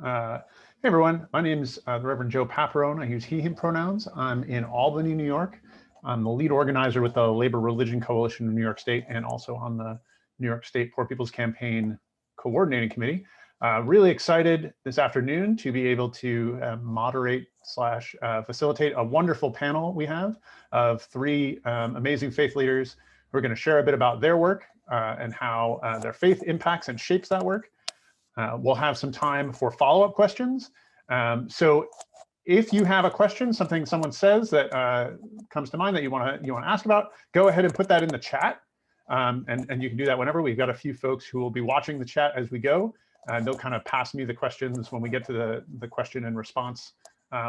Hey everyone, my name's the Reverend Joe Paparone. I use he, him pronouns. I'm in Albany, New York. I'm the lead organizer with the Labor Religion Coalition of New York State and also on the New York State Poor People's Campaign Coordinating Committee. Really excited this afternoon to be able to moderate slash facilitate a wonderful panel we have of three amazing faith leaders who are going to share a bit about their work and how their faith impacts and shapes that work. We'll have some time for follow-up questions. So if you have a question, something someone says that comes to mind that you want to ask about, go ahead and put that in the chat. And you can do that whenever. We've got a few folks who will be watching the chat as we go. And they'll kind of pass me the questions when we get to the question and response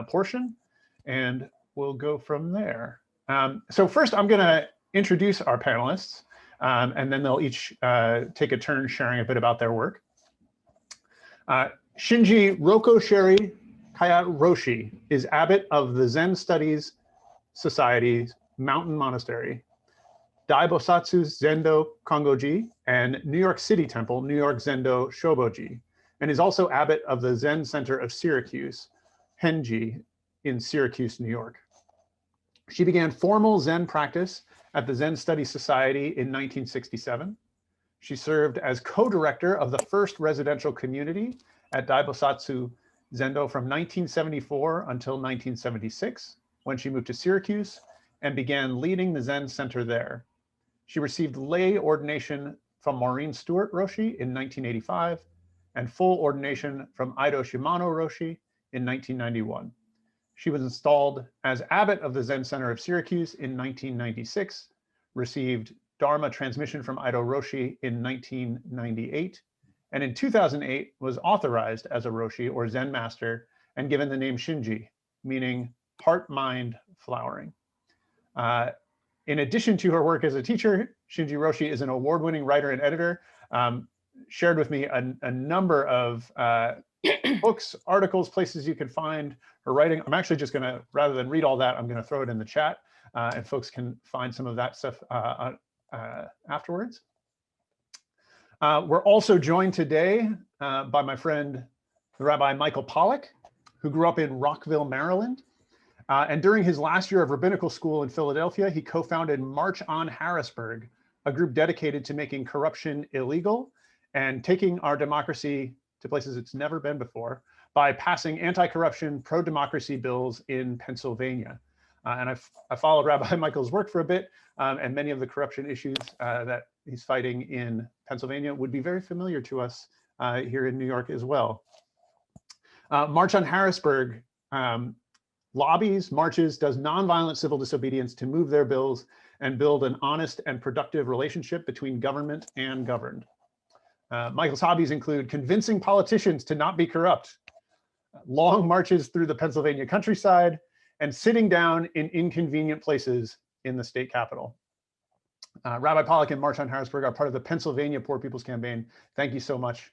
portion. And we'll go from there. So first, I'm going to introduce our panelists. And then they'll each take a turn sharing a bit about their work. Shinji Rokosheri Kayaroshi is abbot of the Zen Studies Society's Mountain Monastery, Daibosatsu Zendo Kongoji, and New York City Temple, New York Zendo Shoboji, and is also abbot of the Zen Center of Syracuse, Henji, in Syracuse, New York. She began formal Zen practice at the Zen Studies Society in 1967. She served as co-director of the first residential community at Daibosatsu Zendo from 1974 until 1976, when she moved to Syracuse and began leading the Zen Center there. She received lay ordination from Maureen Stewart Roshi in 1985 and full ordination from Ido Shimano Roshi in 1991. She was installed as abbot of the Zen Center of Syracuse in 1996, received Dharma transmission from Ido Roshi in 1998, and in 2008 was authorized as a Roshi or Zen master and given the name Shinji, meaning heart, mind, flowering. In addition to her work as a teacher, Shinji Roshi is an award-winning writer and editor, shared with me a number of books, articles, places you can find her writing. I'm actually just going to, rather than read all that, I'm going to throw it in the chat and folks can find some of that stuff afterwards. We're also joined today by my friend, the Rabbi Michael Pollack, who grew up in Rockville, Maryland. And during his last year of rabbinical school in Philadelphia, he co-founded March on Harrisburg, a group dedicated to making corruption illegal and taking our democracy to places it's never been before by passing anti-corruption, pro-democracy bills in Pennsylvania. And I followed Rabbi Michael's work for a bit, and many of the corruption issues that he's fighting in Pennsylvania would be very familiar to us here in New York as well. March on Harrisburg lobbies, marches, does nonviolent civil disobedience to move their bills and build an honest and productive relationship between government and governed. Michael's hobbies include convincing politicians to not be corrupt, long marches through the Pennsylvania countryside, and sitting down in inconvenient places in the state capitol. Rabbi Pollack and March on Harrisburg are part of the Pennsylvania Poor People's Campaign. Thank you so much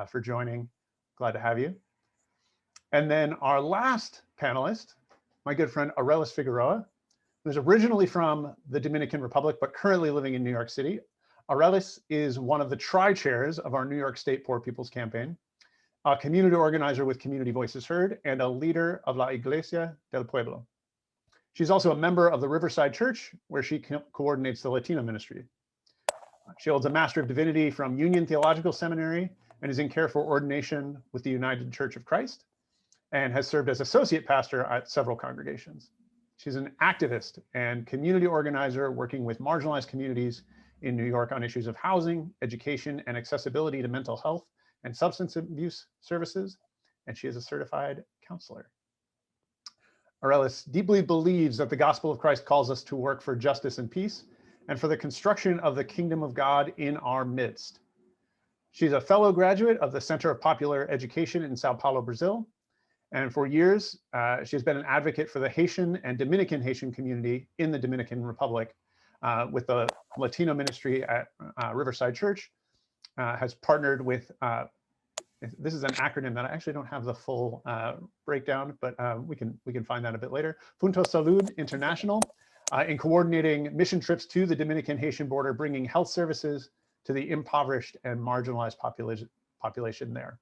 for joining. Glad to have you. And then our last panelist, my good friend Arelis Figueroa, who's originally from the Dominican Republic, but currently living in New York City. Arelis is one of the tri-chairs of our New York State Poor People's Campaign, a community organizer with Community Voices Heard, and a leader of La Iglesia del Pueblo. She's also a member of the Riverside Church, where she coordinates the Latino ministry. She holds a Master of Divinity from Union Theological Seminary and is in care for ordination with the United Church of Christ, and has served as associate pastor at several congregations. She's an activist and community organizer working with marginalized communities in New York on issues of housing, education, and accessibility to mental health and substance abuse services, and she is a certified counselor. Arelis deeply believes that the gospel of Christ calls us to work for justice and peace and for the construction of the kingdom of God in our midst. She's a fellow graduate of the Center of Popular Education in Sao Paulo, Brazil. And for years, she has been an advocate for the Haitian and Dominican Haitian community in the Dominican Republic with the Latino ministry at Riverside Church, has partnered with, this is an acronym that I actually don't have the full breakdown, but we can find that a bit later. Punto Salud International, in coordinating mission trips to the Dominican Haitian border, bringing health services to the impoverished and marginalized population there.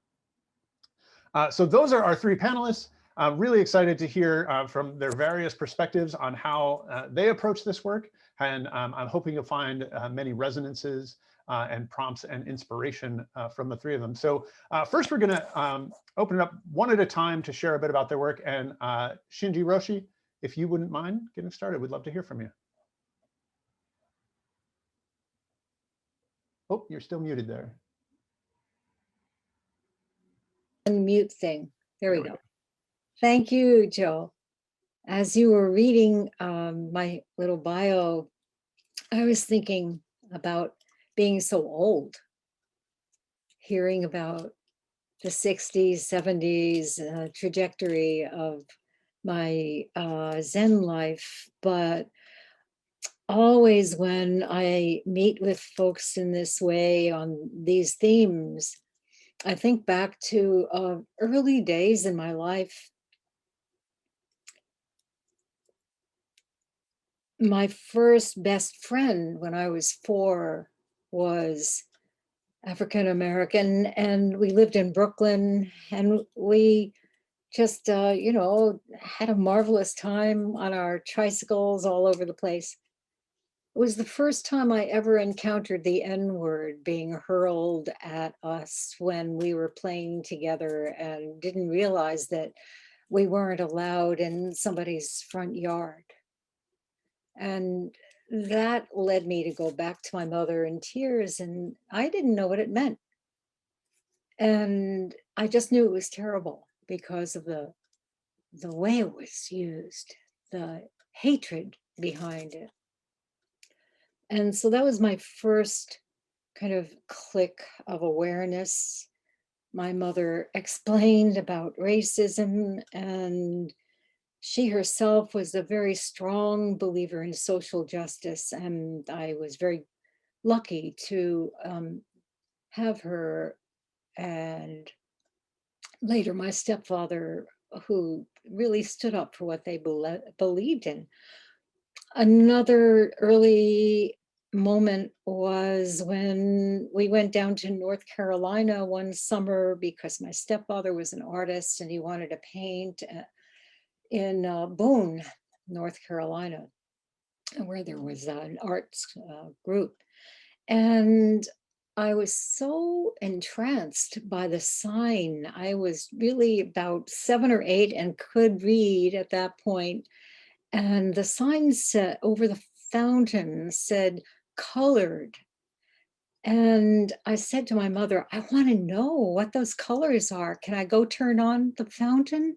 So those are our three panelists. I'm really excited to hear from their various perspectives on how they approach this work. And I'm hoping to find many resonances and prompts and inspiration from the three of them. So first, we're going to open it up one at a time to share a bit about their work. And Shinji Roshi, if you wouldn't mind getting started, we'd love to hear from you. Oh, you're still muted there. Unmute thing. There we go. Thank you, Joe. As you were reading my little bio, I was thinking about being so old, hearing about the 60s, 70s trajectory of my Zen life. But always when I meet with folks in this way on these themes, I think back to early days in my life. My first best friend when I was 4 was African American, and we lived in Brooklyn, and we just, had a marvelous time on our tricycles all over the place. It was the first time I ever encountered the N-word being hurled at us when we were playing together and didn't realize that we weren't allowed in somebody's front yard. And that led me to go back to my mother in tears, and I didn't know what it meant. And I just knew it was terrible because of the way it was used, the hatred behind it. And so that was my first kind of click of awareness. My mother explained about racism, and she herself was a very strong believer in social justice. And I was very lucky to have her, and later my stepfather, who really stood up for what they believed in. Another early moment was when we went down to North Carolina one summer because my stepfather was an artist and he wanted to paint in Boone, North Carolina, where there was an arts group. And I was so entranced by the sign. I was really about 7 or 8 and could read at that point. And the sign said over the fountain said colored. And I said to my mother, I want to know what those colors are. Can I go turn on the fountain?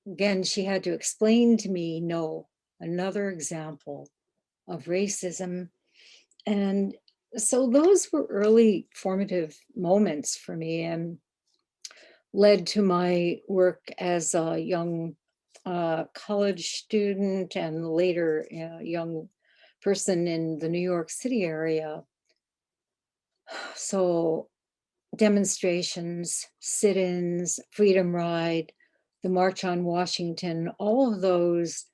Again, she had to explain to me, no, another example of racism. And so those were early formative moments for me and led to my work as a young college student and later a young person in the New York City area. So demonstrations, sit-ins, Freedom Ride, the March on Washington, all of those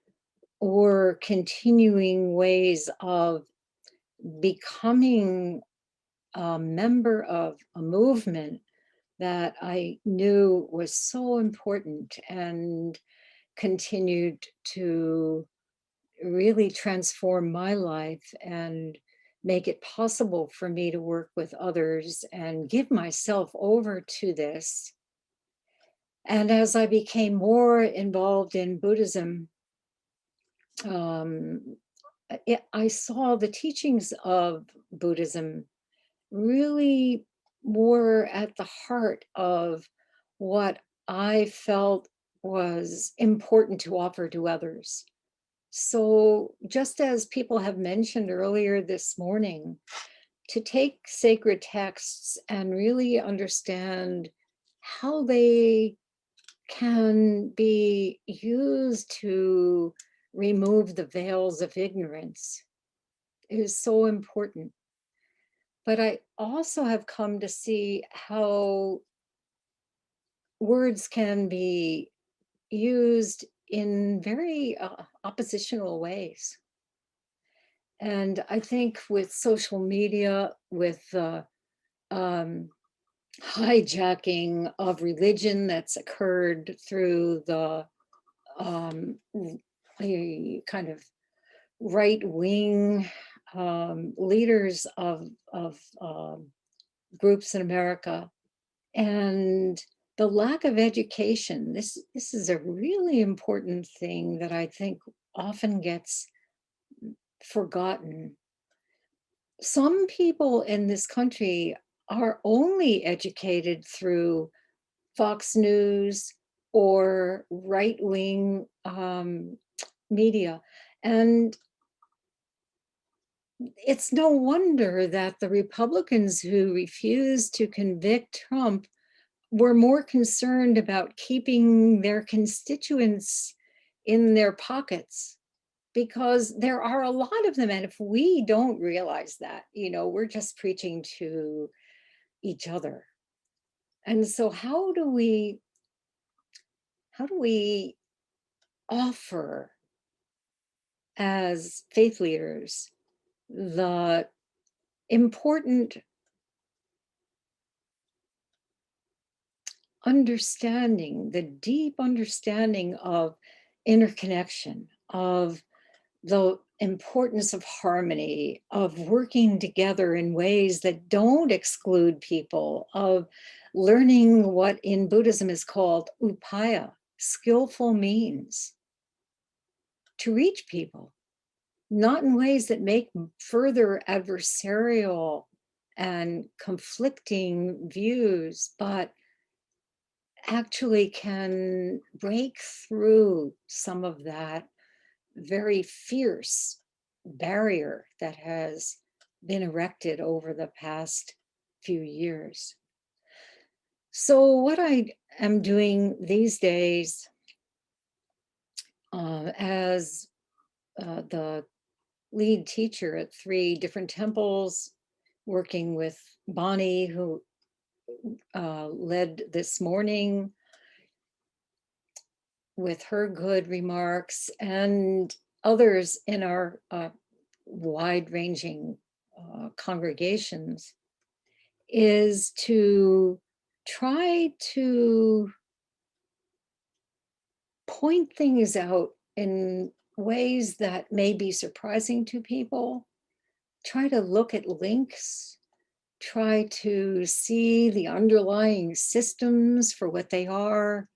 were continuing ways of becoming a member of a movement that I knew was so important and continued to really transform my life and make it possible for me to work with others and give myself over to this. And as I became more involved in Buddhism, I saw the teachings of Buddhism really were at the heart of what I felt was important to offer to others. So, just as people have mentioned earlier this morning, to take sacred texts and really understand how they can be used to remove the veils of ignorance is so important. But I also have come to see how words can be used in very oppositional ways. And I think with social media, with um, hijacking of religion that's occurred through the a kind of right-wing leaders of groups in America, and the lack of education. This is a really important thing that I think often gets forgotten. Some people in this country are only educated through Fox News or right-wing media. And it's no wonder that the Republicans who refused to convict Trump were more concerned about keeping their constituents in their pockets, because there are a lot of them. And if we don't realize that, we're just preaching to each other. And so how do we offer as faith leaders the important understanding, the deep understanding of interconnection, of the importance of harmony, of working together in ways that don't exclude people, of learning what in Buddhism is called upaya, skillful means to reach people, not in ways that make further adversarial and conflicting views, but actually can break through some of that very fierce barrier that has been erected over the past few years. So what I am doing these days as the lead teacher at 3 different temples, working with Bonnie, who led this morning with her good remarks, and others in our wide-ranging congregations, is to try to point things out in ways that may be surprising to people, try to look at links, try to see the underlying systems for what they are,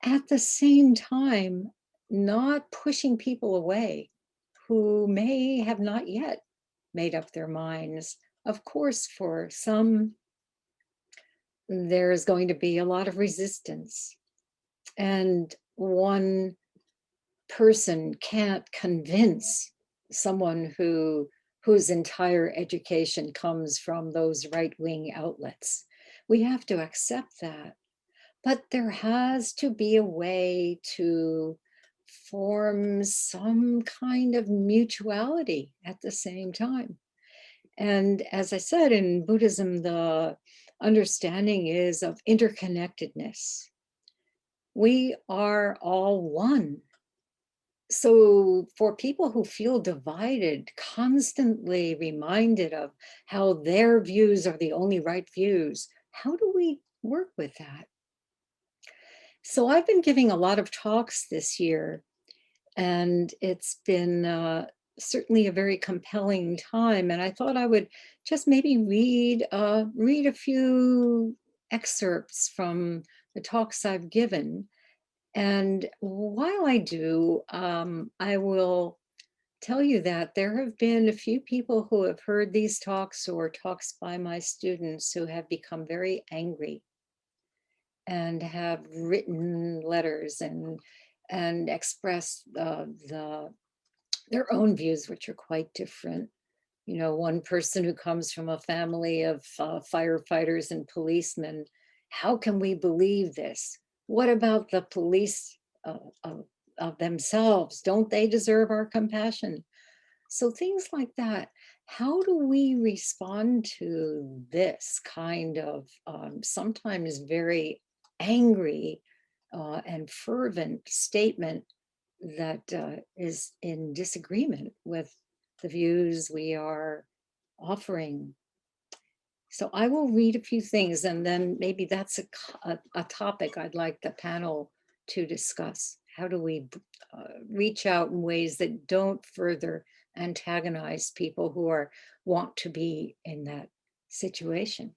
at the same time, not pushing people away who may have not yet made up their minds. Of course, for some, there's going to be a lot of resistance. And one person can't convince someone whose entire education comes from those right-wing outlets. We have to accept that. But there has to be a way to form some kind of mutuality at the same time. And as I said, in Buddhism, the understanding is of interconnectedness. We are all one. So for people who feel divided, constantly reminded of how their views are the only right views, how do we work with that? So I've been giving a lot of talks this year, and it's been certainly a very compelling time. And I thought I would just maybe read a few excerpts from the talks I've given. And while I do, I will tell you that there have been a few people who have heard these talks or talks by my students who have become very angry and have written letters and expressed their own views, which are quite different. One person who comes from a family of firefighters and policemen, how can we believe this? What about the police of themselves? Don't they deserve our compassion? So things like that. How do we respond to this kind of sometimes very angry and fervent statement that is in disagreement with the views we are offering? So I will read a few things, and then maybe that's a topic I'd like the panel to discuss. How do we reach out in ways that don't further antagonize people who want to be in that situation?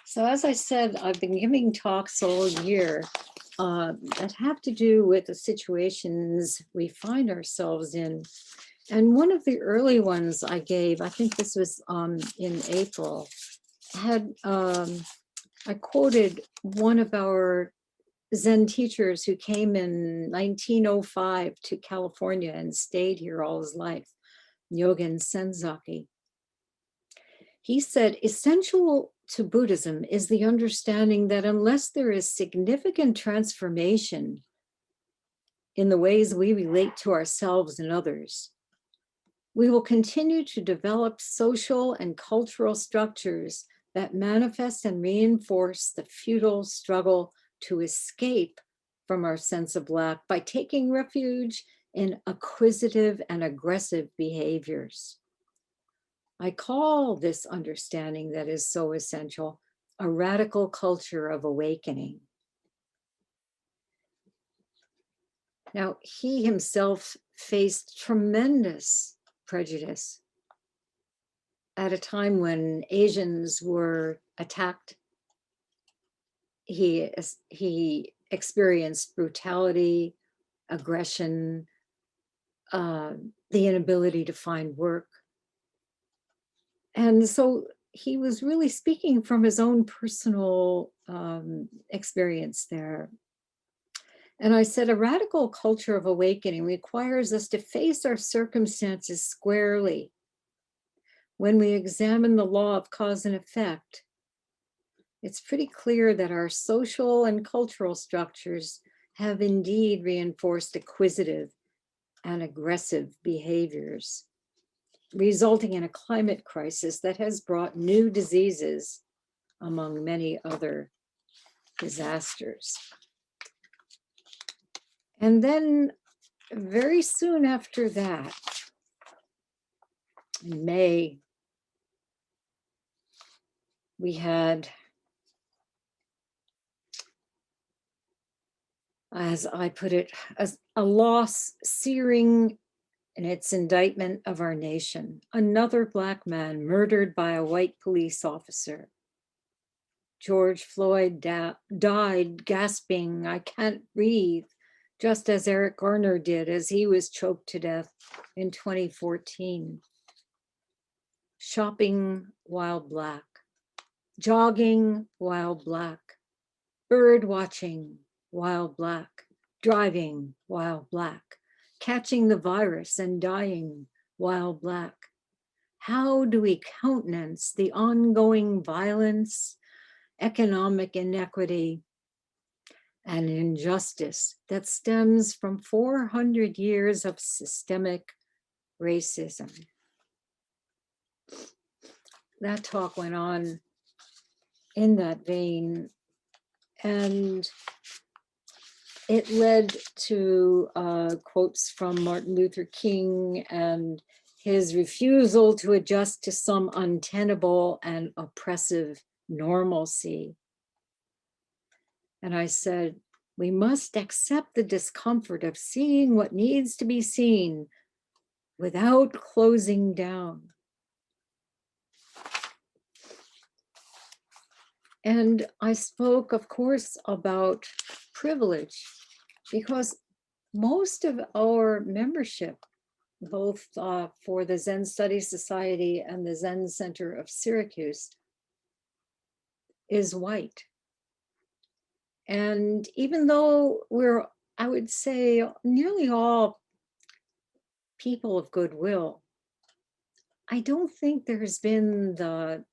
So as I said, I've been giving talks all year that have to do with the situations we find ourselves in. And one of the early ones I gave, I think this was in April, I quoted one of our Zen teachers who came in 1905 to California and stayed here all his life, Nyogen Senzaki. He said, essential to Buddhism is the understanding that unless there is significant transformation in the ways we relate to ourselves and others, we will continue to develop social and cultural structures that manifest and reinforce the futile struggle to escape from our sense of lack by taking refuge in acquisitive and aggressive behaviors. I call this understanding that is so essential a radical culture of awakening. Now, he himself faced tremendous prejudice at a time when Asians were attacked. He experienced brutality, aggression, the inability to find work. And so he was really speaking from his own personal experience there. And I said, a radical culture of awakening requires us to face our circumstances squarely. When we examine the law of cause and effect, it's pretty clear that our social and cultural structures have indeed reinforced acquisitive and aggressive behaviors, resulting in a climate crisis that has brought new diseases among many other disasters. And then very soon after that, in May, we had, as I put it, a loss searing in its indictment of our nation. Another Black man murdered by a white police officer. George Floyd died gasping, "I can't breathe," just as Eric Garner did as he was choked to death in 2014. Shopping while Black, jogging while Black, bird watching while Black, driving while Black, catching the virus and dying while Black. How do we countenance the ongoing violence, economic inequity, and injustice that stems from 400 years of systemic racism? That talk went on in that vein, and it led to quotes from Martin Luther King and his refusal to adjust to some untenable and oppressive normalcy. And I said, we must accept the discomfort of seeing what needs to be seen without closing down. And I spoke, of course, about privilege, because most of our membership, both for the Zen Studies Society and the Zen Center of Syracuse, is white. And even though we're, I would say, nearly all people of goodwill, I don't think there's been the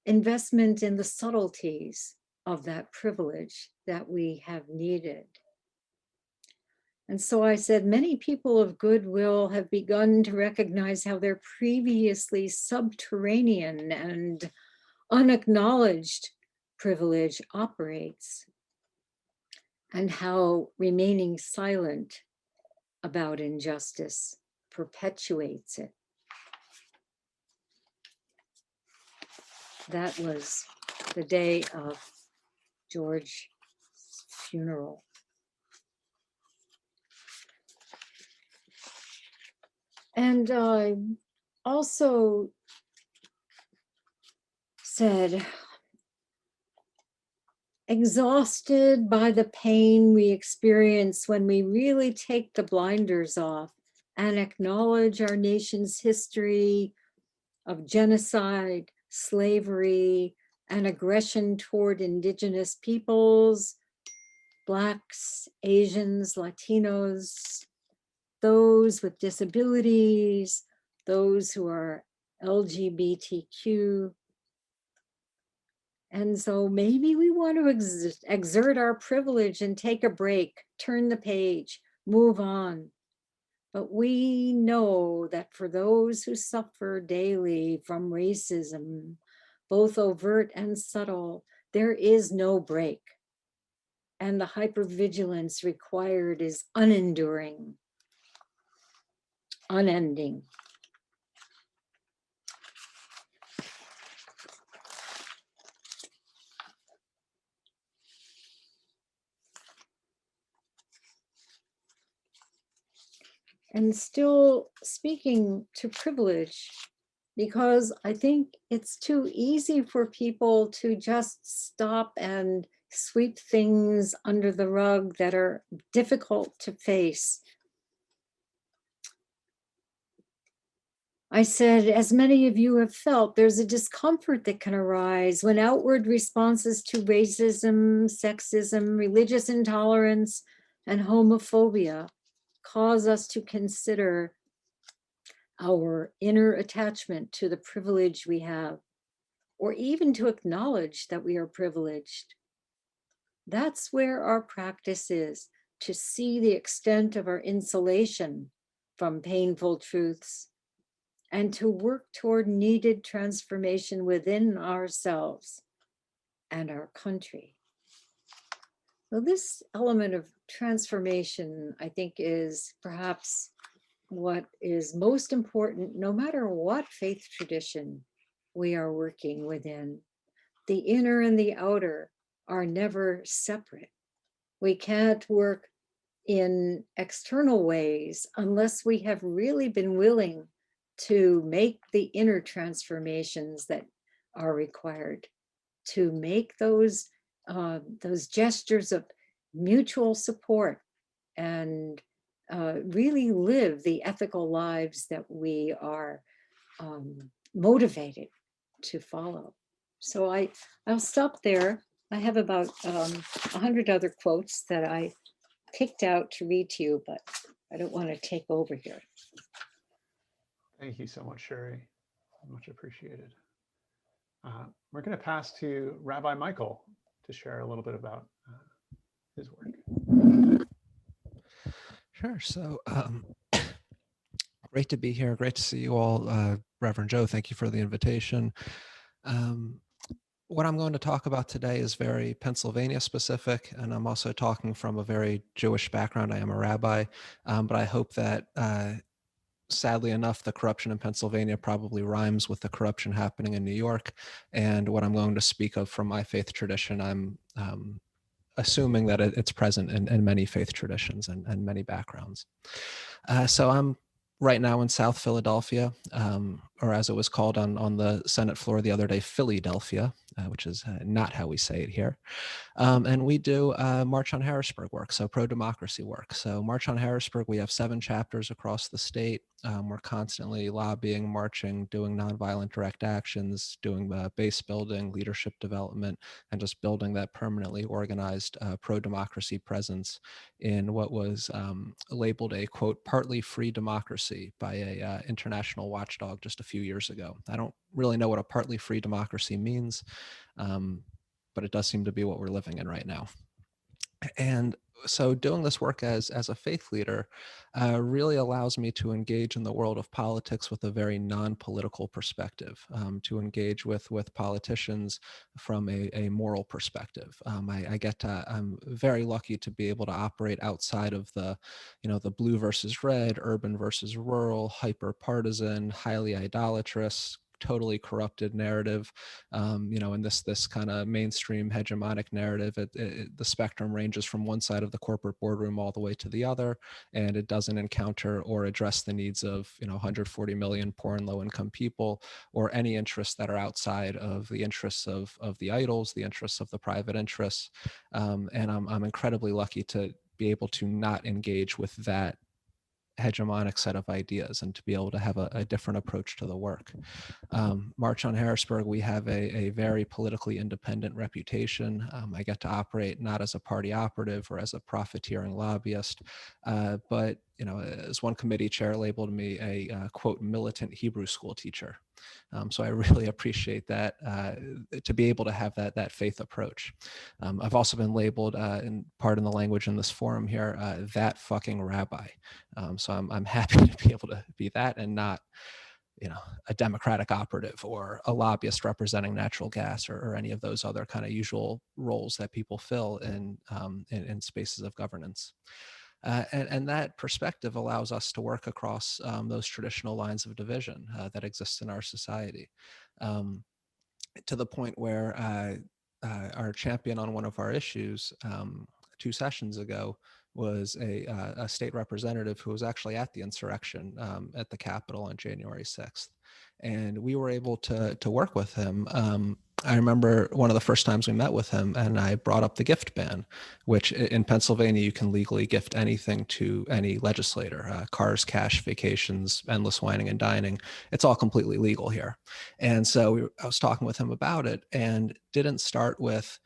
investment in the subtleties of that privilege that we have needed. And so I said, many people of goodwill have begun to recognize how their previously subterranean and unacknowledged privilege operates, and how remaining silent about injustice perpetuates it. that was the day of George's funeral. And I also said, exhausted by the pain we experience when we really take the blinders off and acknowledge our nation's history of genocide, slavery, and aggression toward indigenous peoples, Blacks, Asians, Latinos, those with disabilities, those who are LGBTQ. And so maybe we want to exert our privilege and take a break, turn the page, move on. But we know that for those who suffer daily from racism, both overt and subtle, there is no break. And the hypervigilance required is unenduring, unending. And still speaking to privilege, because I think it's too easy for people to just stop and sweep things under the rug that are difficult to face. I said, as many of you have felt, there's a discomfort that can arise when outward responses to racism, sexism, religious intolerance, and homophobia cause us to consider our inner attachment to the privilege we have, or even to acknowledge that we are privileged. That's where our practice is, to see the extent of our insulation from painful truths and to work toward needed transformation within ourselves and our country. So this element of transformation, I think, is perhaps what is most important, no matter what faith tradition we are working within. The inner and the outer are never separate. We can't work in external ways unless we have really been willing to make the inner transformations that are required, to make those gestures of mutual support and really live the ethical lives that we are motivated to follow. So I'll stop there. I have about 100 other quotes that I picked out to read to you, but I don't want to take over here. Thank you so much, Sherry. Much appreciated. We're going to pass to Rabbi Michael to share a little bit about his work. Sure. So great to be here. Great to see you all. Reverend Joe, thank you for the invitation. What I'm going to talk about today is very Pennsylvania specific, and I'm also talking from a very Jewish background. I am a rabbi, but I hope that sadly enough, the corruption in Pennsylvania probably rhymes with the corruption happening in New York. And what I'm going to speak of from my faith tradition, I'm assuming that it's present in many faith traditions and many backgrounds. So I'm right now in South Philadelphia, or as it was called on the Senate floor the other day, Philadelphia, which is not how we say it here. And we do March on Harrisburg work, so pro-democracy work. So March on Harrisburg, we have 7 chapters across the state. We're constantly lobbying, marching, doing nonviolent direct actions, doing base building, leadership development, and just building that permanently organized pro-democracy presence in what was labeled a, quote, partly free democracy by a international watchdog just a few years ago. I don't really know what a partly free democracy means, but it does seem to be what we're living in right now. And so doing this work as a faith leader really allows me to engage in the world of politics with a very non-political perspective, to engage with politicians from a moral perspective. I'm very lucky to be able to operate outside of the blue versus red, urban versus rural, hyper partisan, highly idolatrous, totally corrupted narrative. In this kind of mainstream hegemonic narrative, the spectrum ranges from one side of the corporate boardroom all the way to the other, and it doesn't encounter or address the needs of 140 million poor and low-income people, or any interests that are outside of the interests of the idols, the interests of the private interests. And I'm incredibly lucky to be able to not engage with that hegemonic set of ideas and to be able to have a different approach to the work. March on Harrisburg, we have a very politically independent reputation. I get to operate not as a party operative or as a profiteering lobbyist, but as one committee chair labeled me, a quote, militant Hebrew school teacher. So I really appreciate that, to be able to have that faith approach. I've also been labeled, in pardon the language in this forum here, that fucking rabbi. So I'm happy to be able to be that and not, a Democratic operative or a lobbyist representing natural gas or any of those other kind of usual roles that people fill in spaces of governance. And that perspective allows us to work across those traditional lines of division that exist in our society, to the point where our champion on one of our issues 2 sessions ago was a state representative who was actually at the insurrection at the Capitol on January 6th. And we were able to work with him. I remember one of the first times we met with him, and I brought up the gift ban, which in Pennsylvania, you can legally gift anything to any legislator, cars, cash, vacations, endless whining and dining. It's all completely legal here. And so I was talking with him about it, and didn't start with,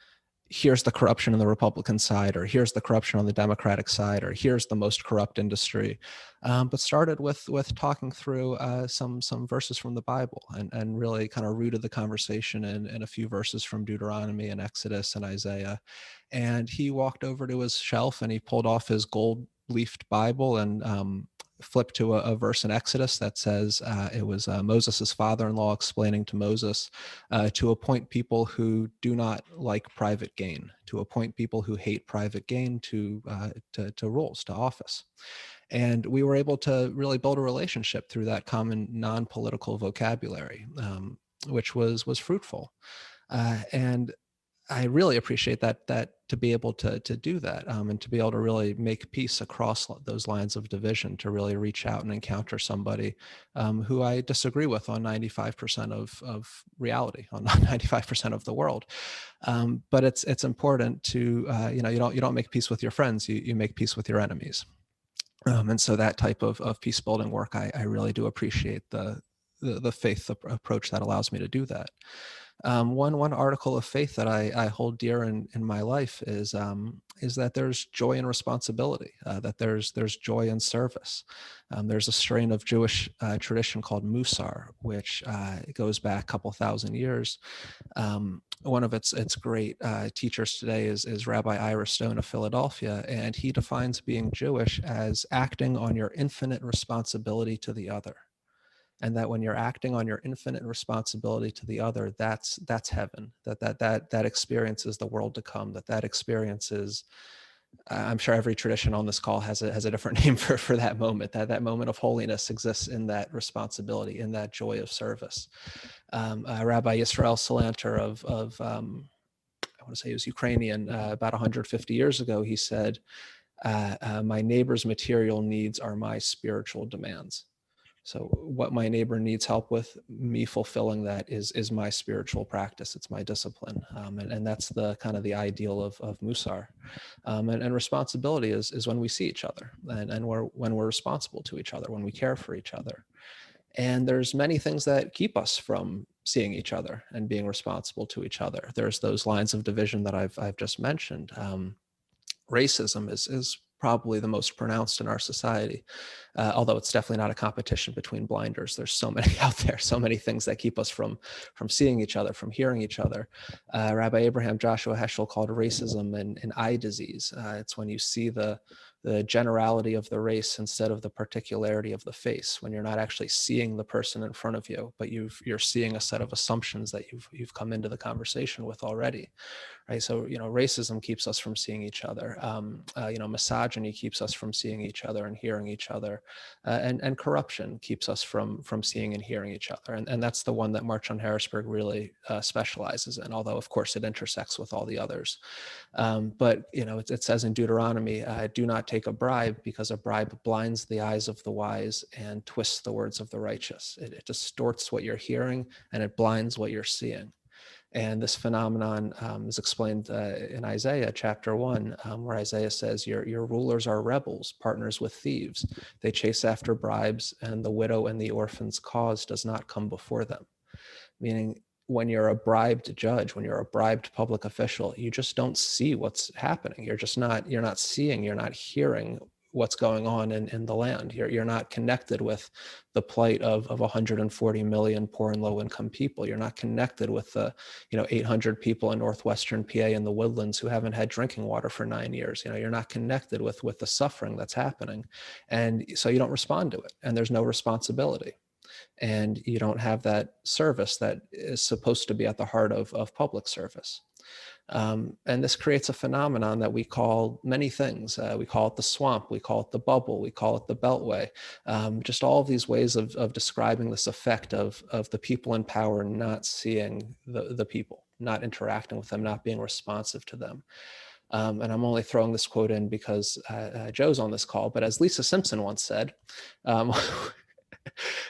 here's the corruption on the Republican side, or here's the corruption on the Democratic side, or here's the most corrupt industry, but started with talking through some verses from the Bible, and really kind of rooted the conversation in a few verses from Deuteronomy and Exodus and Isaiah. And he walked over to his shelf and he pulled off his gold-leafed Bible and flipped to a verse in Exodus that says, it was Moses' father-in-law explaining to Moses to appoint people who do not like private gain, to appoint people who hate private gain to roles, to office. And we were able to really build a relationship through that common non-political vocabulary, which was fruitful. And I really appreciate that to be able to do that, and to be able to really make peace across those lines of division, to really reach out and encounter somebody who I disagree with on 95% of reality, on 95% of the world. But it's important to you don't make peace with your friends, you make peace with your enemies. And so that type of peace building work, I really do appreciate the faith approach that allows me to do that. One article of faith that I hold dear in my life is that there's joy in responsibility, that there's joy in service. There's a strain of Jewish tradition called Musar, which goes back a couple thousand years. One of its great teachers today is Rabbi Ira Stone of Philadelphia, and he defines being Jewish as acting on your infinite responsibility to the other. And that when you're acting on your infinite responsibility to the other, that's heaven. That experience is the world to come. That experience is, I'm sure every tradition on this call has a different name for that moment. That moment of holiness exists in that responsibility, in that joy of service. Rabbi Yisrael Salanter of I want to say he was Ukrainian, about 150 years ago, he said, my neighbor's material needs are my spiritual demands. So what my neighbor needs help with, me fulfilling that is my spiritual practice. It's my discipline. And that's the kind of the ideal of Musar. And responsibility is when we see each other and when we're responsible to each other, when we care for each other. And there's many things that keep us from seeing each other and being responsible to each other. There's those lines of division that I've just mentioned. Racism is probably the most pronounced in our society, although it's definitely not a competition between blinders. There's so many out there, so many things that keep us from seeing each other, from hearing each other. Rabbi Abraham Joshua Heschel called racism an eye disease. It's when you see the the generality of the race instead of the particularity of the face, when you're not actually seeing the person in front of you, but you're seeing a set of assumptions that you've come into the conversation with already. Right. So, racism keeps us from seeing each other. Misogyny keeps us from seeing each other and hearing each other. And corruption keeps us from seeing and hearing each other. And that's the one that March on Harrisburg really specializes in, although, of course, it intersects with all the others. But, it says in Deuteronomy, do not take a bribe, because a bribe blinds the eyes of the wise and twists the words of the righteous. It distorts what you're hearing and it blinds what you're seeing. And this phenomenon is explained in Isaiah chapter 1, where Isaiah says, your rulers are rebels, partners with thieves. They chase after bribes, and the widow and the orphan's cause does not come before them. Meaning, when you're a bribed judge, when you're a bribed public official, you just don't see what's happening. You're not seeing, you're not hearing what's going on in the land. You're not connected with the plight of 140 million poor and low income people. You're not connected with the 800 people in northwestern PA in the woodlands who haven't had drinking water for 9 years. You're not connected with the suffering that's happening, and so you don't respond to it, and there's no responsibility. And you don't have that service that is supposed to be at the heart of public service. And this creates a phenomenon that we call many things. We call it the swamp, we call it the bubble, we call it the beltway. Just all of these ways of describing this effect of the people in power not seeing the people, not interacting with them, not being responsive to them. And I'm only throwing this quote in because Joe's on this call, but as Lisa Simpson once said,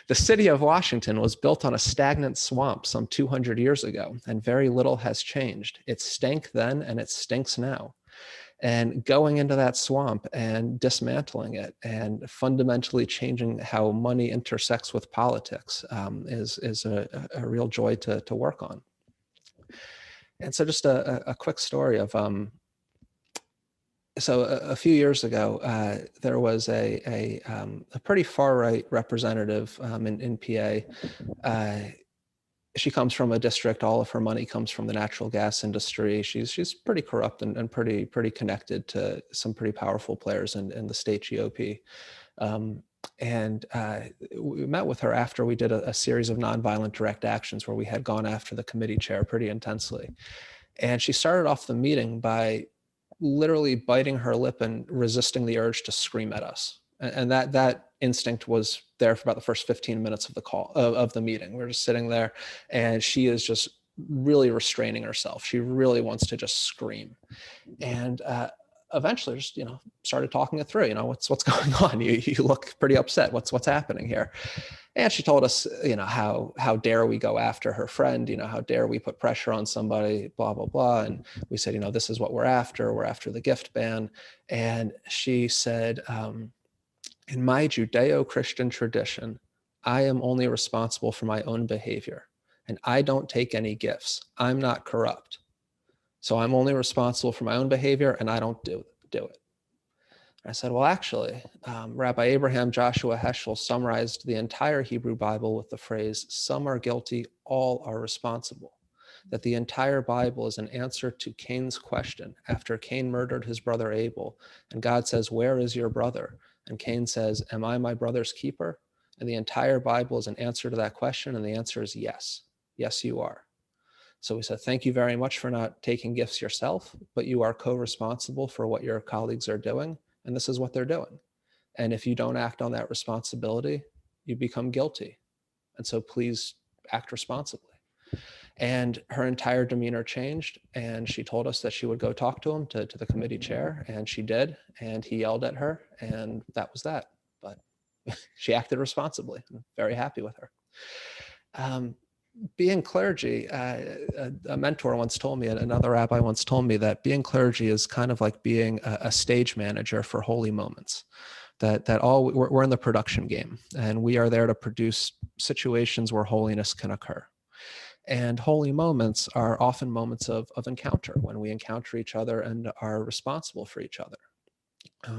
the city of Washington was built on a stagnant swamp some 200 years ago, and very little has changed. It stank then, and it stinks now. And going into that swamp and dismantling it and fundamentally changing how money intersects with politics is a real joy to work on. And so just a quick story of so a few years ago, there was a pretty far-right representative in PA. She comes from a district. All of her money comes from the natural gas industry. She's pretty corrupt and pretty connected to some pretty powerful players in the state GOP. And we met with her after we did a series of nonviolent direct actions where we had gone after the committee chair pretty intensely. And she started off the meeting by literally biting her lip and resisting the urge to scream at us. And that instinct was there for about the first 15 minutes of the call of the meeting. We're just sitting there, and she is just really restraining herself. She really wants to just scream. And eventually just, started talking it through, what's going on? You look pretty upset. What's happening here? And she told us, how dare we go after her friend? How dare we put pressure on somebody, blah, blah, blah. And we said, this is what we're after. We're after the gift ban. And she said, in my Judeo-Christian tradition, I am only responsible for my own behavior, and I don't take any gifts. I'm not corrupt. So I'm only responsible for my own behavior, and I don't do it. I said, well, actually, Rabbi Abraham Joshua Heschel summarized the entire Hebrew Bible with the phrase, some are guilty, all are responsible. That the entire Bible is an answer to Cain's question after Cain murdered his brother Abel. And God says, where is your brother? And Cain says, am I my brother's keeper? And the entire Bible is an answer to that question. And the answer is yes. Yes, you are. So we said, thank you very much for not taking gifts yourself, but you are co-responsible for what your colleagues are doing. And this is what they're doing. And if you don't act on that responsibility, you become guilty. And so please act responsibly. And her entire demeanor changed. And she told us that she would go talk to him, to the committee chair. And she did. And he yelled at her. And that was that. But she acted responsibly. I'm very happy with her. Being clergy, a mentor once told me, another rabbi once told me that being clergy is kind of like being a stage manager for holy moments. We're in the production game, and we are there to produce situations where holiness can occur. And holy moments are often moments of encounter, when we encounter each other and are responsible for each other.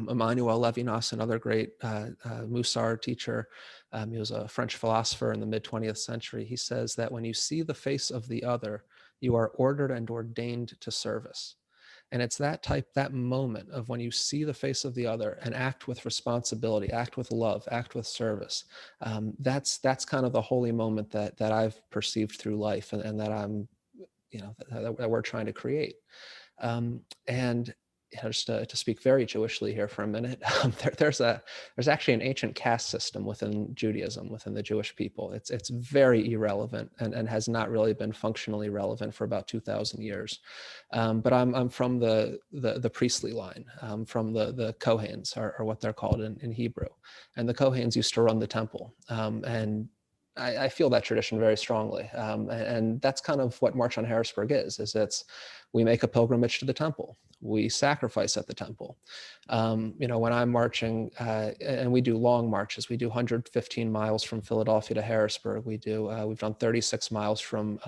Emmanuel Levinas, another great Musar teacher, he was a French philosopher in the mid-20th century. He says that when you see the face of the other, you are ordered and ordained to service. And it's that moment of when you see the face of the other and act with responsibility, act with love, act with service. That's kind of the holy moment that I've perceived through life, and that I'm, that we're trying to create. And just to speak very Jewishly here for a minute, there's actually an ancient caste system within Judaism, within the Jewish people. It's very irrelevant and has not really been functionally relevant for about 2,000 years. But I'm from the priestly line, from the Kohens, are what they're called in Hebrew, and the Kohens used to run the temple, and I feel that tradition very strongly, and that's kind of what March on Harrisburg is we make a pilgrimage to the temple. We sacrifice at the temple. When I'm marching, and we do long marches, we do 115 miles from Philadelphia to Harrisburg. We've done 36 miles from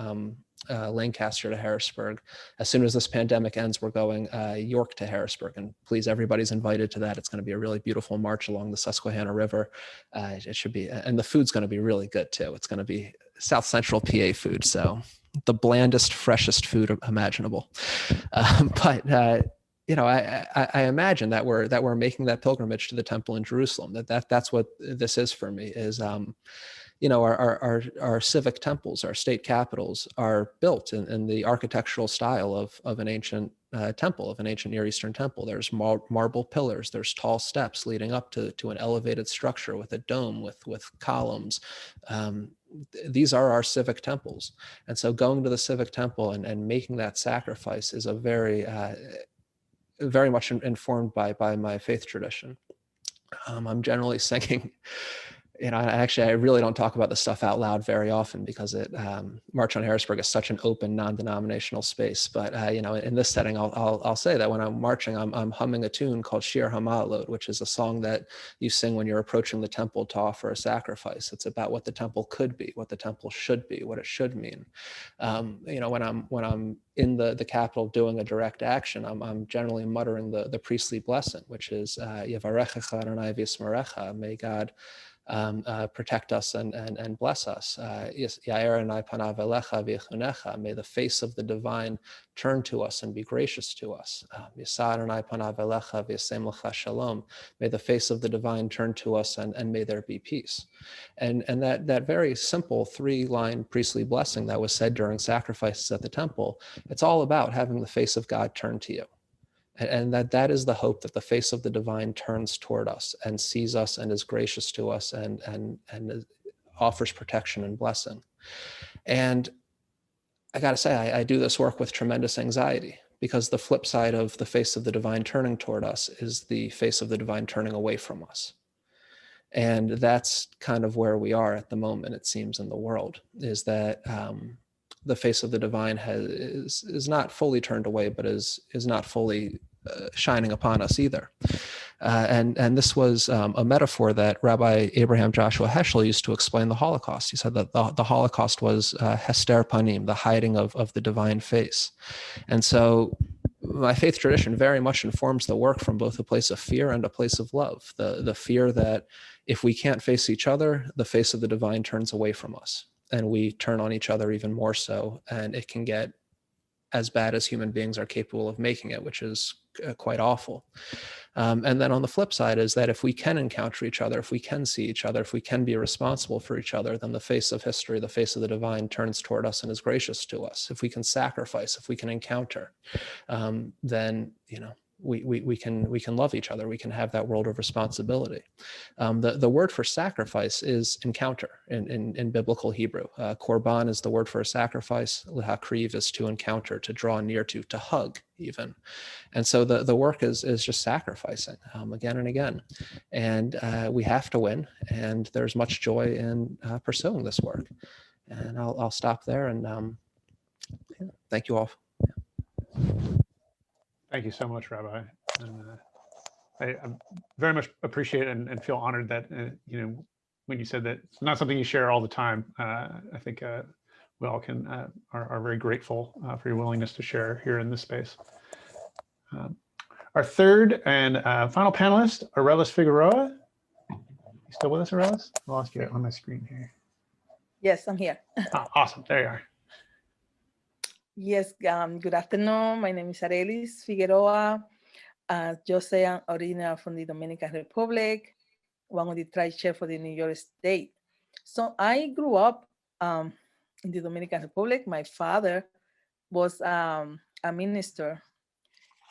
Lancaster to Harrisburg. As soon as this pandemic ends, we're going York to Harrisburg, and please, everybody's invited to that. It's going to be a really beautiful march along the Susquehanna River. It should be, and the food's going to be really good too. It's going to be South Central PA food, so the blandest, freshest food imaginable. But I imagine that we're making that pilgrimage to the temple in Jerusalem. That's what this is for me. Is our civic temples, our state capitals, are built in the architectural style of an ancient temple, of an ancient Near Eastern temple. There's marble pillars, there's tall steps leading up to an elevated structure with a dome, with columns. These are our civic temples. And so going to the civic temple and making that sacrifice is a very much informed by my faith tradition. I'm generally singing, I really don't talk about this stuff out loud very often, because March on Harrisburg is such an open, non-denominational space. But in this setting, I'll say that when I'm marching, I'm humming a tune called Shir HaMa'alot, which is a song that you sing when you're approaching the temple to offer a sacrifice. It's about what the temple could be, what the temple should be, what it should mean. When I'm in the Capitol doing a direct action, I'm generally muttering the priestly blessing, which is Yevarechecha Adonai v'yismerecha. May God protect us and bless us. May the face of the divine turn to us and be gracious to us. May the face of the divine turn to us and may there be peace. And that very simple 3-line priestly blessing that was said during sacrifices at the temple, it's all about having the face of God turn to you. And that is the hope, that the face of the divine turns toward us and sees us and is gracious to us and offers protection and blessing. And I got to say, I do this work with tremendous anxiety, because the flip side of the face of the divine turning toward us is the face of the divine turning away from us. And that's kind of where we are at the moment, it seems, in the world, is that the face of the divine is not fully turned away, but is not fully shining upon us either. And this was a metaphor that Rabbi Abraham Joshua Heschel used to explain the Holocaust. He said that the Holocaust was hester panim, the hiding of the divine face. And so my faith tradition very much informs the work from both a place of fear and a place of love. The fear that if we can't face each other, the face of the divine turns away from us, and we turn on each other even more so, and it can get as bad as human beings are capable of making it, which is quite awful. And then on the flip side is that if we can encounter each other, if we can see each other, if we can be responsible for each other, then the face of history, the face of the divine turns toward us and is gracious to us. If we can sacrifice, if we can encounter, then, we can love each other. We can have that world of responsibility. The word for sacrifice is encounter in biblical Hebrew. Korban is the word for a sacrifice. L'hakriv is to encounter, to draw near to hug even. And so the work is just sacrificing again and again. And we have to win. And there's much joy in pursuing this work. And I'll stop there. And thank you all. Thank you so much, Rabbi. And, I very much appreciate and feel honored that, when you said that it's not something you share all the time. I think we all are very grateful for your willingness to share here in this space. Our third and final panelist, Aurelis Figueroa. You still with us, Aurelis? I lost you on my screen here. Yes, I'm here. Oh, awesome. There you are. Yes, good afternoon. My name is Arelis Figueroa. Yo soy original from the Dominican Republic, one of the tribe chair for the New York State. So I grew up in the Dominican Republic. My father was a minister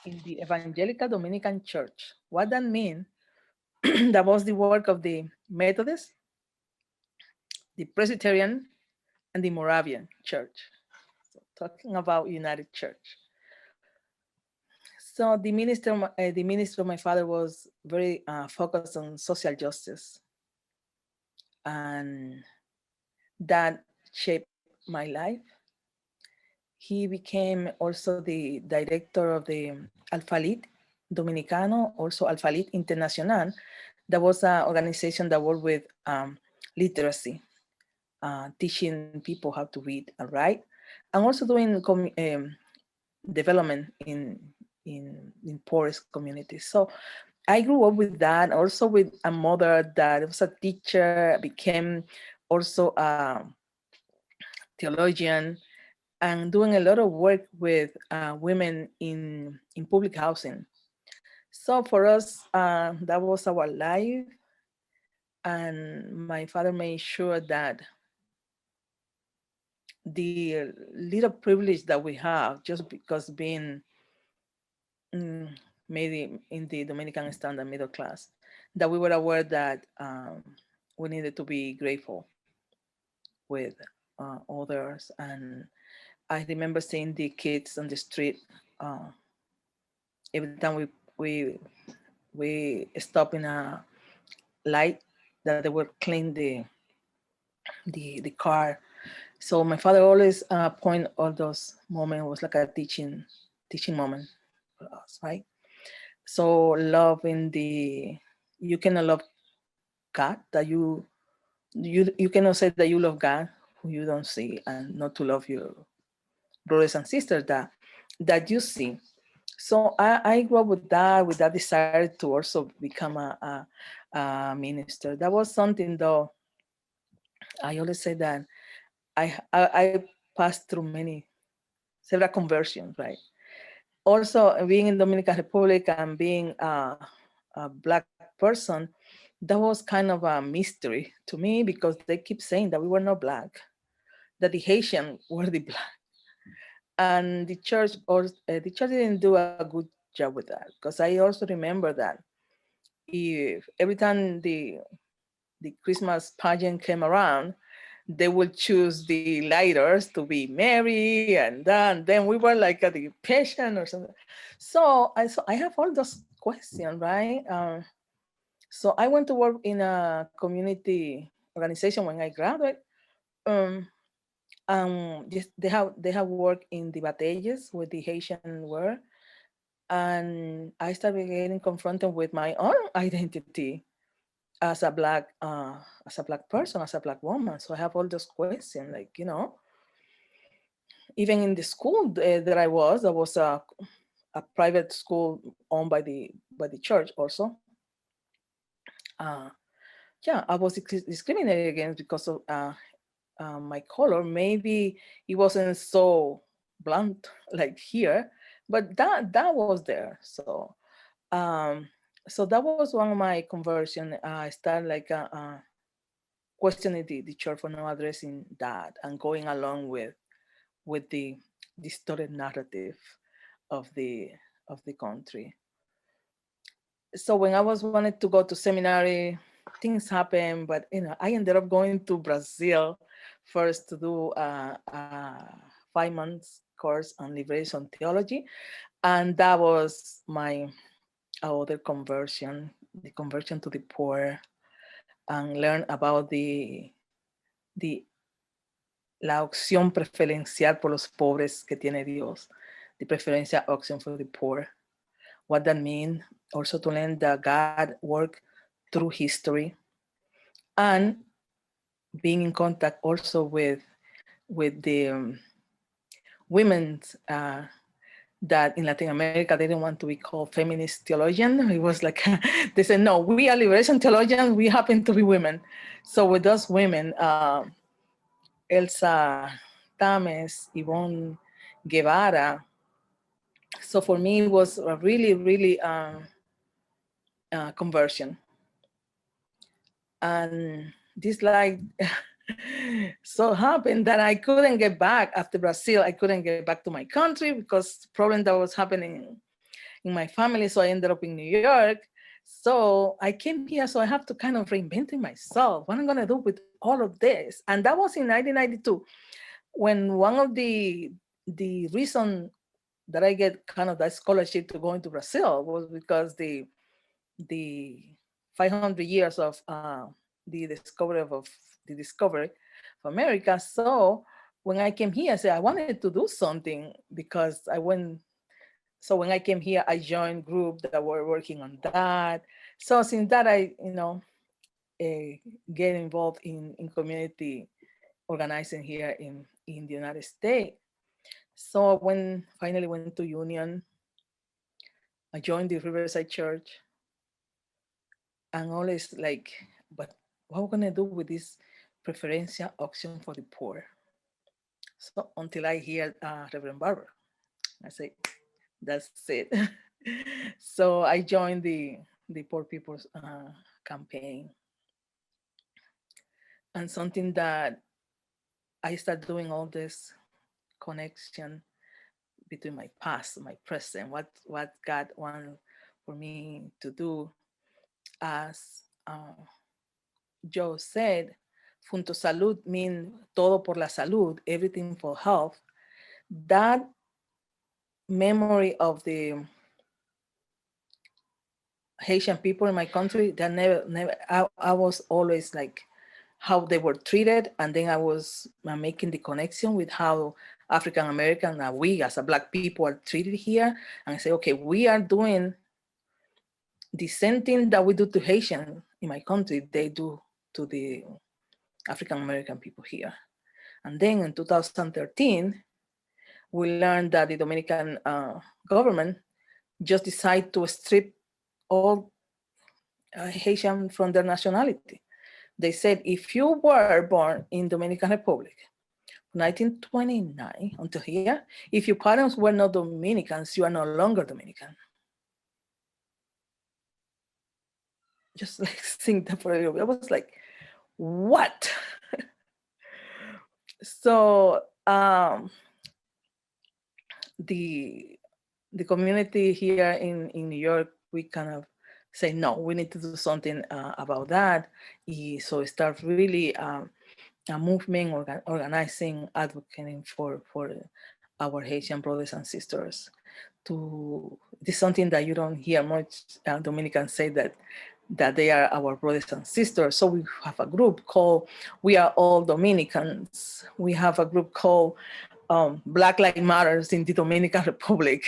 in the Evangelical Dominican Church. What that means, that was the work of the Methodist, the Presbyterian, and the Moravian Church. So talking about United Church. So the minister of my father was very focused on social justice, and that shaped my life. He became also the director of the Alfalit Dominicano, also Alfalit Internacional. That was an organization that worked with literacy, teaching people how to read and write, and also doing development in poorest communities. So I grew up with that, also with a mother that was a teacher, became also a theologian, and doing a lot of work with women in public housing. So for us, that was our life. And my father made sure that the little privilege that we have, just because being made in the Dominican standard middle class, that we were aware that we needed to be grateful with others. And I remember seeing the kids on the street every time we stop in a light, that they would clean the car. So my father always point all those moments was like a teaching moment for us, right? So loving you cannot love God that you cannot say that you love God who you don't see, and not to love your brothers and sisters that you see. So I grew up with that desire to also become a minister. That was something, though. I always say that I passed through several conversions, right? Also, being in Dominican Republic and being a Black person, that was kind of a mystery to me, because they keep saying that we were not Black, that the Haitian were the Black. And the church didn't do a good job with that, because I also remember that if every time the Christmas pageant came around, they would choose the lighters to be Mary, and then we were like at the patient or something. So I have all those questions, right? So I went to work in a community organization when I graduated. Um, they have worked in the batallas with the Haitian were, and I started getting confronted with my own identity as a black person, as a Black woman. So I have all those questions, like, even in the school that I was a private school owned by the church also. Uh, yeah, I was discriminated against because of my color. Maybe it wasn't so blunt like here, but that was there. Um, so that was one of my conversion. I started like questioning the church for not addressing that and going along with the distorted narrative of the country. So when I was wanted to go to seminary, things happened, but I ended up going to Brazil first to do a 5 months course on liberation theology, and that was my other conversion, the conversion to the poor, and learn about the la opción preferencial por los pobres que tiene Dios, the preferential option for the poor. What that means, also to learn that God worked through history, and being in contact also with the women that in Latin America, they didn't want to be called feminist theologian. It was like, they said, no, we are liberation theologians, we happen to be women. So with those women, Elsa Tames, Yvonne Guevara. So for me, it was a really, really conversion. And this like so happened that I couldn't get back after Brazil. I couldn't get back to my country because the problem that was happening in my family. So I ended up in New York. So I came here, so I have to kind of reinvent myself. What I'm gonna do with all of this? And that was in 1992, when one of the reason that I get kind of that scholarship to go into Brazil was because the 500 years of the discovery of America. So when I came here, I said I wanted to do something because I went. So when I came here, I joined groups that were working on that. So since that, I get involved in community organizing here in the United States. So when finally went to Union, I joined the Riverside Church, and always like, but what we're gonna do with this preferential option for the poor? So until I hear Reverend Barber, I say, that's it. So I joined the Poor People's campaign, and something that I started doing all this connection between my past, my present, what God wanted for me to do. As Joe said, Junto Salud means todo por la salud, everything for health. That memory of the Haitian people in my country, that never, I was always like how they were treated. And then I was making the connection with how African American, we as a Black people are treated here. And I say, okay, we are doing the same thing that we do to Haitian in my country, they do to the African American people here. And then in 2013, we learned that the Dominican government just decided to strip all Haitian from their nationality. They said, if you were born in Dominican Republic, 1929 until here, if your parents were not Dominicans, you are no longer Dominican. Just like think that for a little bit. I was like, what? So the community here in New York, we kind of say, no, we need to do something about that. So start really a movement, organizing, advocating for our Haitian brothers and sisters. This is something that you don't hear much Dominicans say, that they are our brothers and sisters. So we have a group called We Are All Dominicans. We have a group called Black Lives Matters in the Dominican Republic.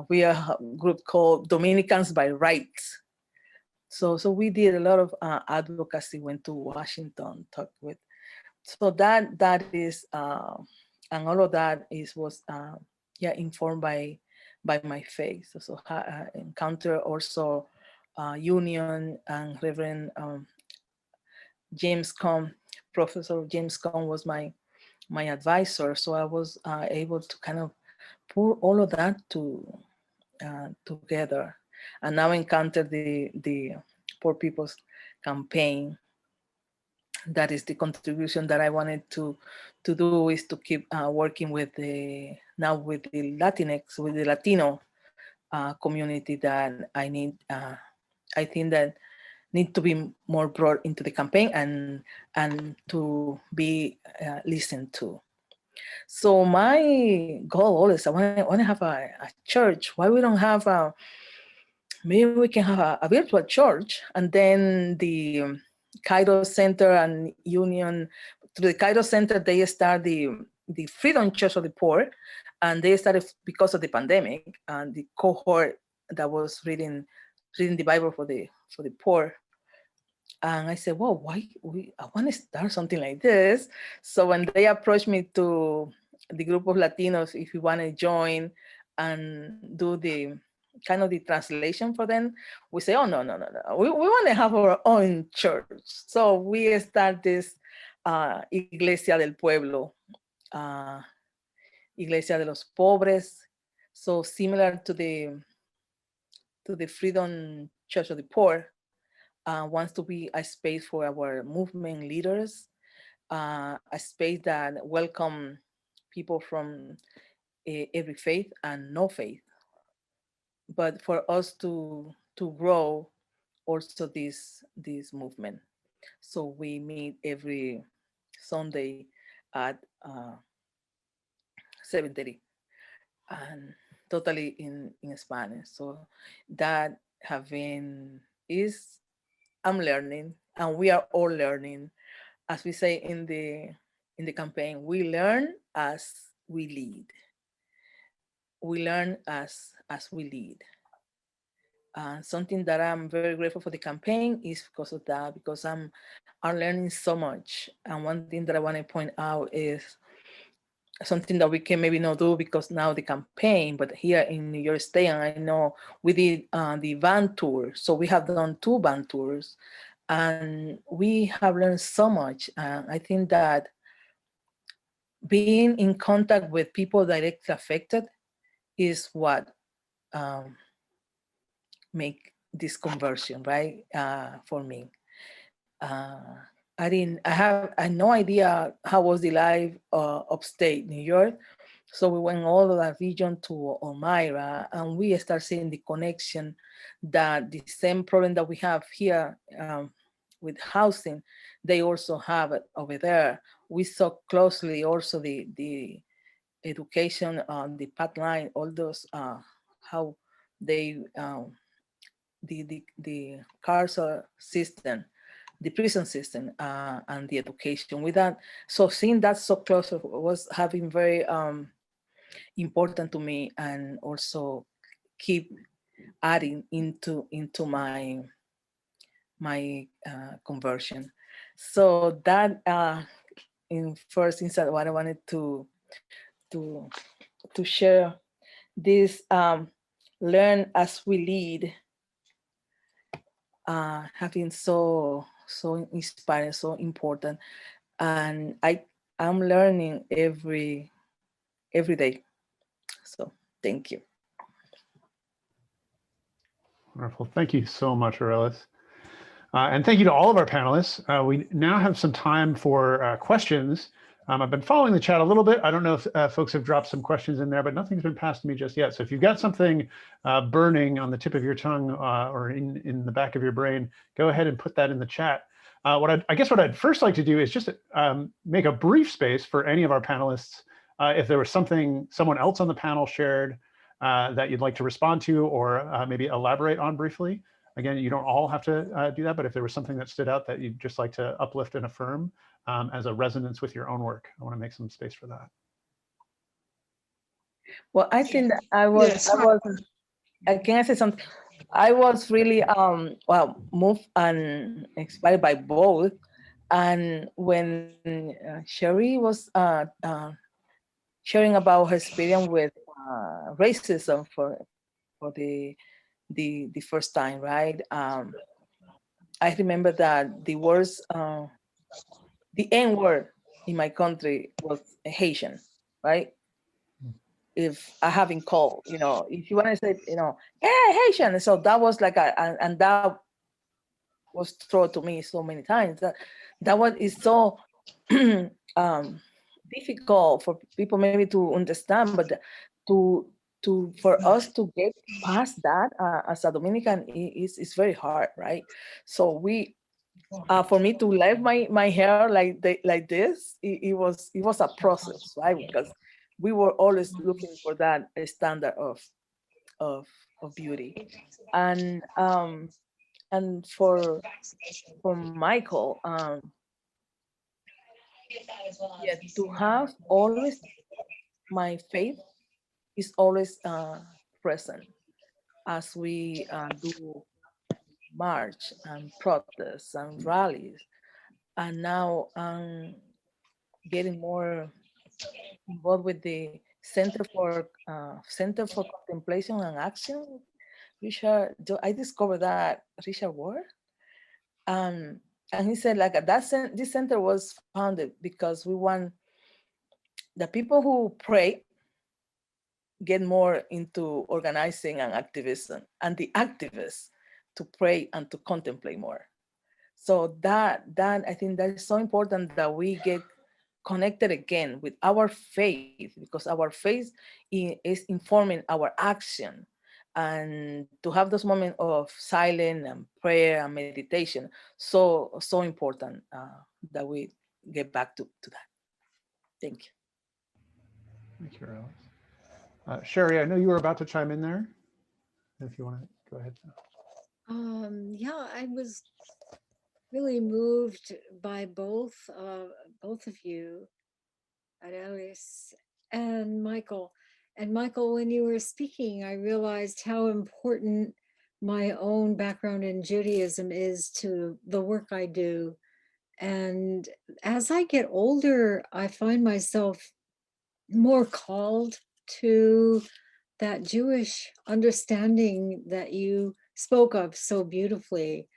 We are a group called Dominicans by Rights. So we did a lot of advocacy, went to Washington, talked with. So that is, and all of that was informed by my faith. So I encounter also Union and Reverend James Cone. Professor James Cone was my advisor. So I was able to kind of put all of that together, and now encounter the Poor People's Campaign. That is the contribution that I wanted to do, is to keep working with the Latinx, with the Latino community that I need. I think that need to be more brought into the campaign and to be listened to. So my goal is I want to have a church. Why we don't have maybe we can have a virtual church, and then the Kairos Center and Union, through the Kairos Center, they start the Freedom Church of the Poor, and they started because of the pandemic, and the cohort that was reading the Bible for the poor. And I said, well, I want to start something like this. So when they approached me to the group of Latinos, if you want to join and do the kind of the translation for them, we say, oh, no. We want to have our own church. So we start this Iglesia del Pueblo. Iglesia de los Pobres. So similar to the Freedom Church of the Poor, wants to be a space for our movement leaders, a space that welcome people from every faith and no faith, but for us to grow also this movement. So we meet every Sunday at 7:30 and totally in Spanish. So that have been is I'm learning, and we are all learning. As we say in the campaign, we learn as we lead. We learn as we lead. Something that I'm very grateful for the campaign is because of that, because I'm learning so much. And one thing that I want to point out is something that we can maybe not do because now the campaign, but here in New York State, and I know we did the van tour. So we have done 2 van tours, and we have learned so much. I think that being in contact with people directly affected is what make this conversion, right? For me. I had no idea how was the life upstate New York. So we went all of that region to Elmira, and we start seeing the connection that the same problem that we have here with housing, they also have it over there. We saw closely also the education on the pipeline, all those how they the carceral system, the prison system, and the education with that. So seeing that so close was having very important to me, and also keep adding into my conversion. So that in first instance, what I wanted to share this learn as we lead have been so inspiring, so important, and I'm learning every day. So thank you. Wonderful. Thank you so much, Aurelis. And thank you to all of our panelists. We now have some time for questions. I've been following the chat a little bit. I don't know if folks have dropped some questions in there, but nothing's been passed to me just yet. So if you've got something burning on the tip of your tongue or in the back of your brain, go ahead and put that in the chat. I guess what I'd first like to do is just make a brief space for any of our panelists. If there was something someone else on the panel shared that you'd like to respond to or maybe elaborate on briefly. Again, you don't all have to do that, but if there was something that stood out that you'd just like to uplift and affirm as a resonance with your own work, I want to make some space for that. Well, I think that can I say something? I was really moved and inspired by both. And when Sherry was sharing about her experience with racism for the first time, right? I remember that the words, the N word in my country was Haitian, right? If I haven't called, if you want to say, hey, Haitian. So that was like and that was thrown to me so many times that one is so difficult for people maybe to understand, but for us to get past that as a Dominican is very hard, right? So we for me to leave my hair like this, it was a process, right? Because we were always looking for that standard of beauty, and for Michael, yeah, to have always my faith is always present as we do march and protests and rallies, and now getting more involved with the Center for Contemplation and Action. Richard, I discovered that Richard Ward, and he said like this center was founded because we want the people who pray get more into organizing and activism, and the activists to pray and to contemplate more. So that I think that is so important that we get connected again with our faith, because our faith is informing our action. And to have those moments of silence and prayer and meditation, so important that we get back to that. Thank you. Thank you, Alice. Sherry, I know you were about to chime in there. If you want to go ahead. Yeah, I was really moved by both of you, Alice and Michael. And Michael, when you were speaking, I realized how important my own background in Judaism is to the work I do. And as I get older, I find myself more called to that Jewish understanding that you spoke of so beautifully.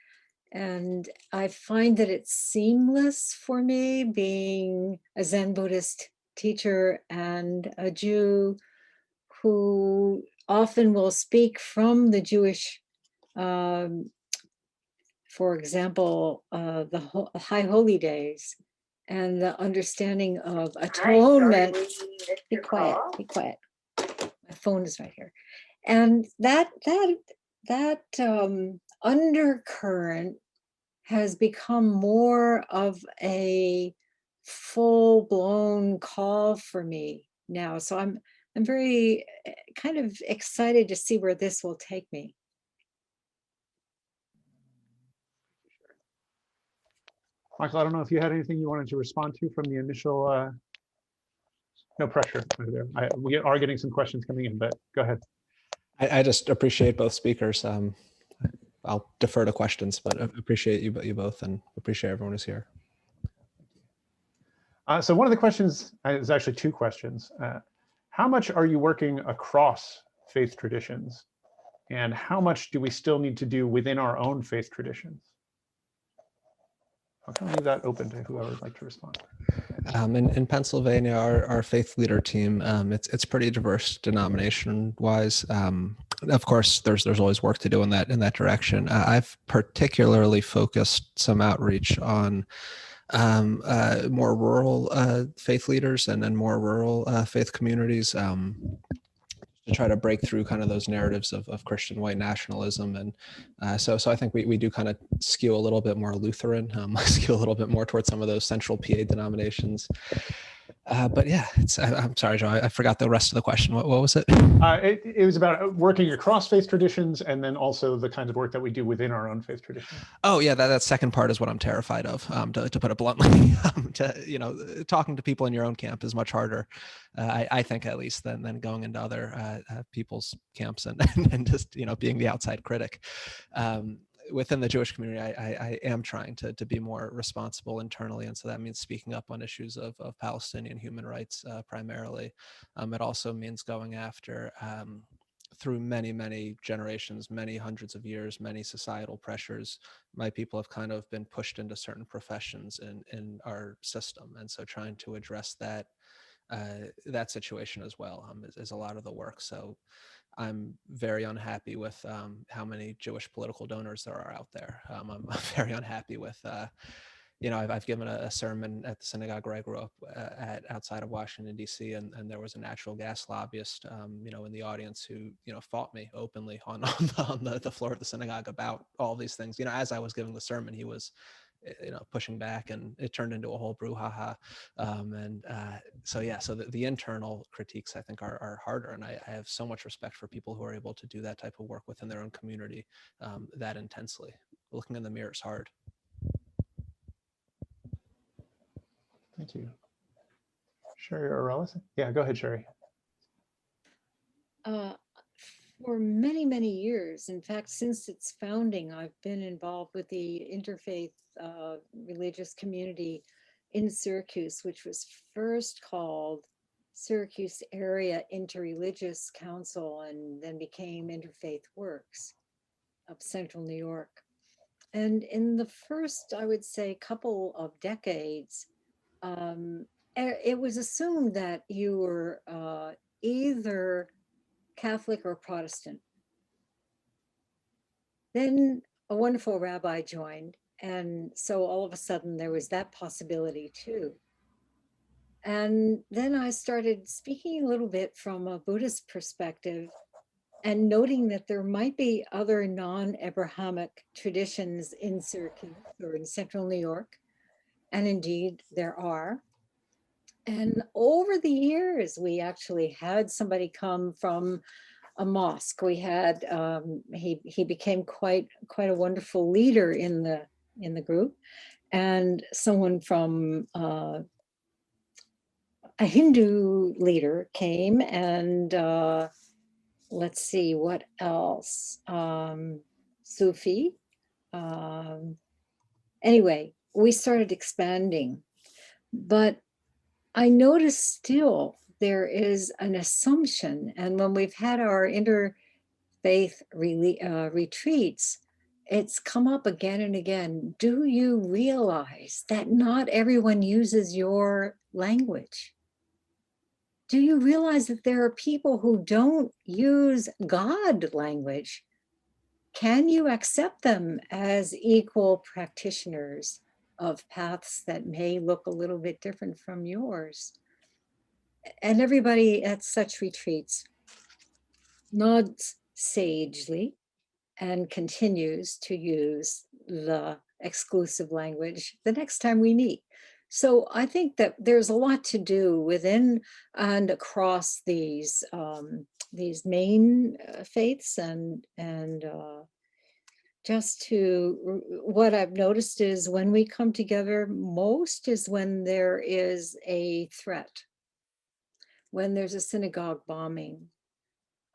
And I find that it's seamless for me being a Zen Buddhist teacher and a Jew who often will speak from the Jewish, for example, the High Holy Days and the understanding of atonement. Be quiet, be quiet. My phone is right here. And that undercurrent has become more of a full-blown call for me now. So I'm very kind of excited to see where this will take me. Michael, I don't know if you had anything you wanted to respond to from the initial, no pressure over there. We are getting some questions coming in, but go ahead. I just appreciate both speakers. I'll defer to questions, but I appreciate you both and appreciate everyone who's here. So one of the questions is actually two questions. How much are you working across faith traditions? And how much do we still need to do within our own faith traditions? I'll kind of leave that open to whoever would like to respond. In Pennsylvania, our faith leader team, it's pretty diverse denomination-wise. Of course, there's always work to do in that direction. I've particularly focused some outreach on more rural faith leaders and then more rural faith communities. To try to break through kind of those narratives of Christian white nationalism. And so I think we do kind of skew a little bit more Lutheran, skew a little bit more towards some of those central PA denominations. But yeah, I'm sorry, Joe, I forgot the rest of the question. What was it? It was about working across faith traditions and then also the kinds of work that we do within our own faith tradition. Oh yeah, that second part is what I'm terrified of, to put it bluntly. Talking to people in your own camp is much harder, I think, at least, than going into other people's camps and just, being the outside critic. Within the Jewish community, I am trying to be more responsible internally. And so that means speaking up on issues of Palestinian human rights primarily. It also means going after, through many generations, many hundreds of years, many societal pressures, my people have kind of been pushed into certain professions in our system. And so trying to address that situation as well is a lot of the work. So I'm very unhappy with how many Jewish political donors there are out there. I'm very unhappy with, I've given a sermon at the synagogue where I grew up at outside of Washington, D.C., and there was a natural gas lobbyist, in the audience who, fought me openly on the floor of the synagogue about all these things. As I was giving the sermon, he was pushing back, and it turned into a whole brouhaha. So the internal critiques, I think, are harder. And I have so much respect for people who are able to do that type of work within their own community that intensely. Looking in the mirror is hard. Thank you. Sherry or Alice? Yeah, go ahead, Sherry. For many years, in fact, since its founding, I've been involved with the interfaith religious community in Syracuse, which was first called Syracuse Area Interreligious Council and then became Interfaith Works of Central New York. And in the first, I would say, couple of decades, it was assumed that you were either Catholic or Protestant. Then a wonderful rabbi joined. And so all of a sudden there was that possibility too. And then I started speaking a little bit from a Buddhist perspective and noting that there might be other non-Abrahamic traditions in Syracuse or in central New York. And indeed there are. And over the years, we actually had somebody come from a mosque. We had, he became quite a wonderful leader in the group. And someone from a Hindu leader came, and let's see, what else? Sufi. Anyway, we started expanding, but I noticed still there is an assumption. And when we've had our interfaith retreats, it's come up again and again. Do you realize that not everyone uses your language? Do you realize that there are people who don't use God language? Can you accept them as equal practitioners of paths that may look a little bit different from yours? And everybody at such retreats nods sagely and continues to use the exclusive language the next time we meet. So I think that there's a lot to do within and across these main faiths, and just to, what I've noticed is when we come together most is when there is a threat, when there's a synagogue bombing,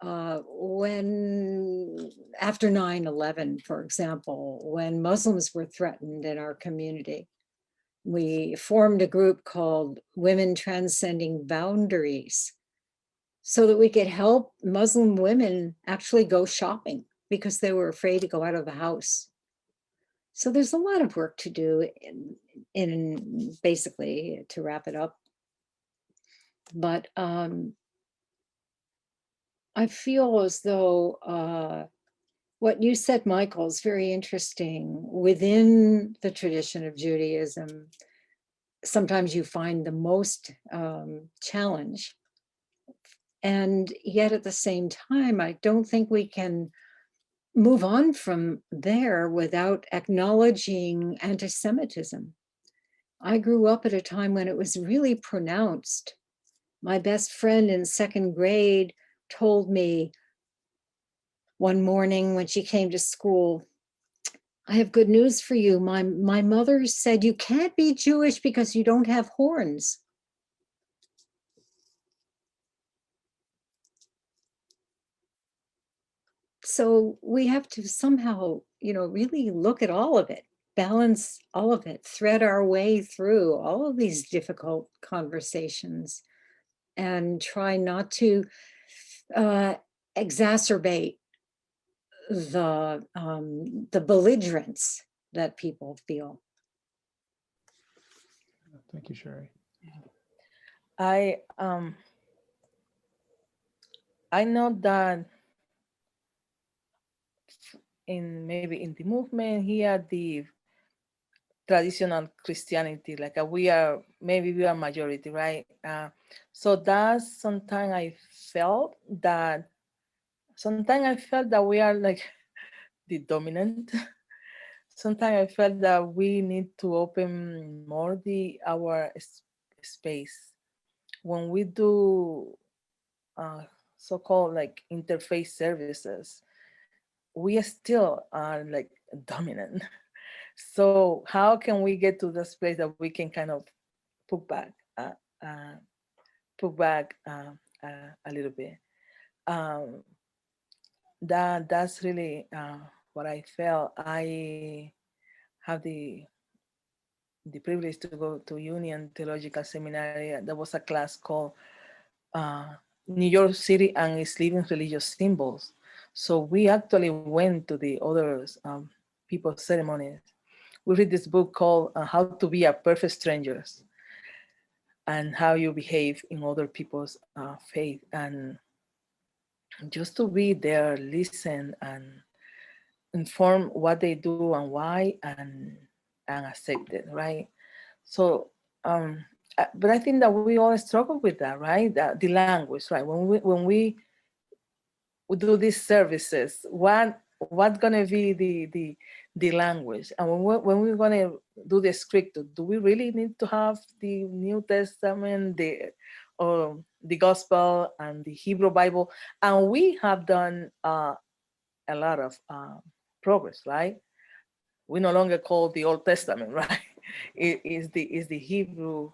when after 9/11, for example, when Muslims were threatened in our community, we formed a group called Women Transcending Boundaries so that we could help Muslim women actually go shopping because they were afraid to go out of the house. So there's a lot of work to do in basically, to wrap it up. But I feel as though what you said, Michael, is very interesting. Within the tradition of Judaism, sometimes you find the most challenge. And yet at the same time, I don't think we can move on from there without acknowledging anti-Semitism. I grew up at a time when it was really pronounced. My best friend in second grade told me one morning when she came to school, "I have good news for you. My mother said you can't be Jewish because you don't have horns." So we have to somehow, really look at all of it, balance all of it, thread our way through all of these difficult conversations, and try not to exacerbate the belligerence that people feel. Thank you, Sherry. I know that maybe in the movement here, the traditional Christianity, like we are majority, right? So that's sometimes I felt that we are like the dominant. Sometimes I felt that we need to open more our space when we do so-called like interfaith services. We still are like dominant. So how can we get to this place that we can kind of put back a little bit? That's really what I felt. I have the privilege to go to Union Theological Seminary. There was a class called New York City and its Living Religious Symbols. So we actually went to the other people's ceremonies. We read this book called How to Be a Perfect Strangers, and how you behave in other people's faith. And just to be there, listen, and inform what they do and why, and accept it, right? So, but I think that we all struggle with that, right? That the language, right? When we do these services, what's gonna be the language, and when we're gonna do the scripture, do we really need to have the New Testament, the Gospel, and the Hebrew Bible? And we have done a lot of progress, right? We no longer call the Old Testament, right? It is the Hebrew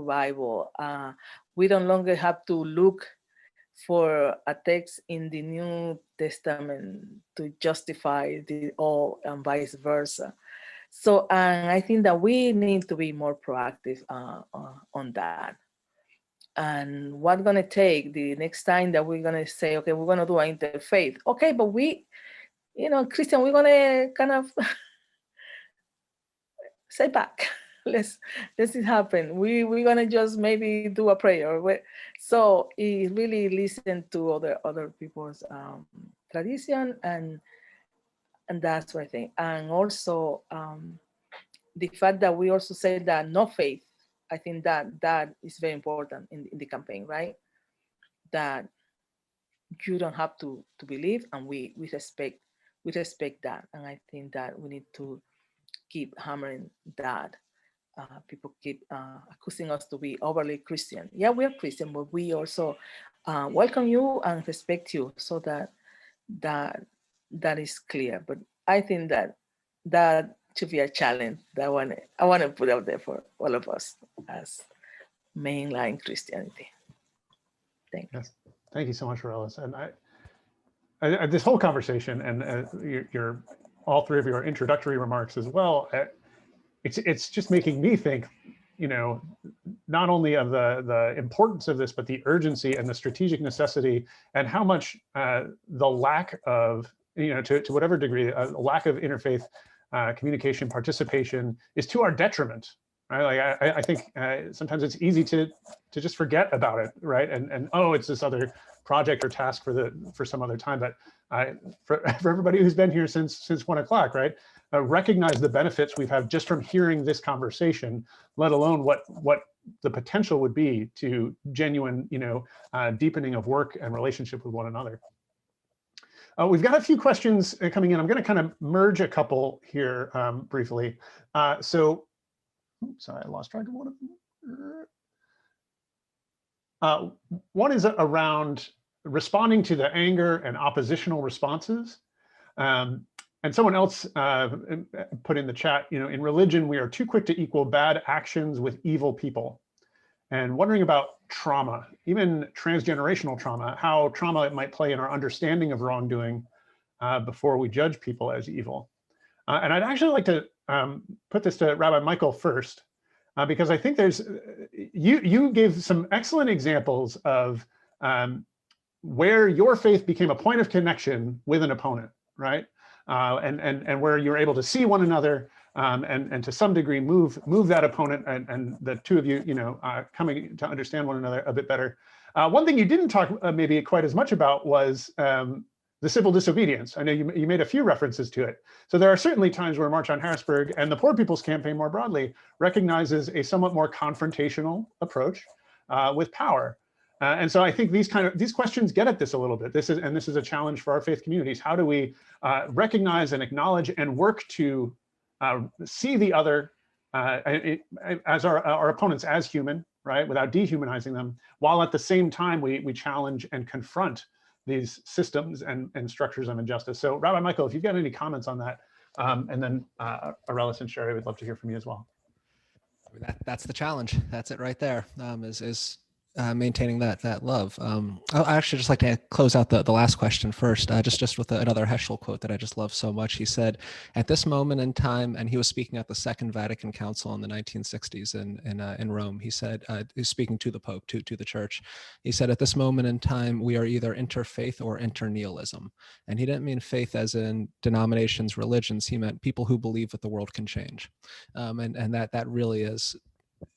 Bible. We no longer have to look for a text in the New Testament to justify the Old and vice versa. So, and I think that we need to be more proactive on that. And what's gonna take the next time that we're gonna say, okay, we're gonna do an interfaith. Okay, but Christian, we're gonna kind of say back. let's it happen. We're gonna just maybe do a prayer. So it really listen to other people's tradition, and that's what I think. And also the fact that we also say that no faith, I think that is very important in the campaign, right? That you don't have to believe, and we respect that. And I think that we need to keep hammering that. People keep accusing us to be overly Christian. Yeah, we are Christian, but we also welcome you and respect you, so that is clear. But I think that should be a challenge that I want to put out there for all of us as mainline Christianity. Thank you. Yes. Thank you so much, Aurelis. And I this whole conversation and your all three of your introductory remarks as well, it's just making me think, not only of the importance of this, but the urgency and the strategic necessity, and how much the lack of, to whatever degree, a lack of interfaith communication, participation is to our detriment. Right? Like I think sometimes it's easy to just forget about it, right? And oh, it's this other project or task for some other time. But for everybody who's been here since 1 o'clock, right? Recognize the benefits we've had just from hearing this conversation, let alone what the potential would be to genuine, deepening of work and relationship with one another. We've got a few questions coming in. I'm going to kind of merge a couple here briefly. Sorry, I lost track of one of them. One is around responding to the anger and oppositional responses. And someone else put in the chat, in religion, we are too quick to equal bad actions with evil people. And wondering about trauma, even transgenerational trauma, how trauma might play in our understanding of wrongdoing before we judge people as evil. And I'd actually like to put this to Rabbi Michael first, because I think you gave some excellent examples of where your faith became a point of connection with an opponent, right? And where you're able to see one another and to some degree move that opponent, and the two of you, coming to understand one another a bit better. One thing you didn't talk maybe quite as much about was the civil disobedience. I know you made a few references to it. So there are certainly times where March on Harrisburg and the Poor People's Campaign more broadly recognizes a somewhat more confrontational approach with power. And so I think these questions get at this a little bit. This is a challenge for our faith communities. How do we recognize and acknowledge and work to see the other as our opponents as human, right, without dehumanizing them, while at the same time we challenge and confront these systems and structures of injustice. So Rabbi Michael, if you've got any comments on that, and then Aurelis and Sherry, we'd love to hear from you as well. That's the challenge. That's it right there. Is maintaining that love. I'll actually just like to close out the last question first, just with another Heschel quote that I just love so much. He said, at this moment in time, and he was speaking at the Second Vatican Council in the 1960s in Rome. He said, he's speaking to the Pope, to the Church. He said, at this moment in time, we are either interfaith or internealism. And he didn't mean faith as in denominations, religions. He meant people who believe that the world can change. And that really is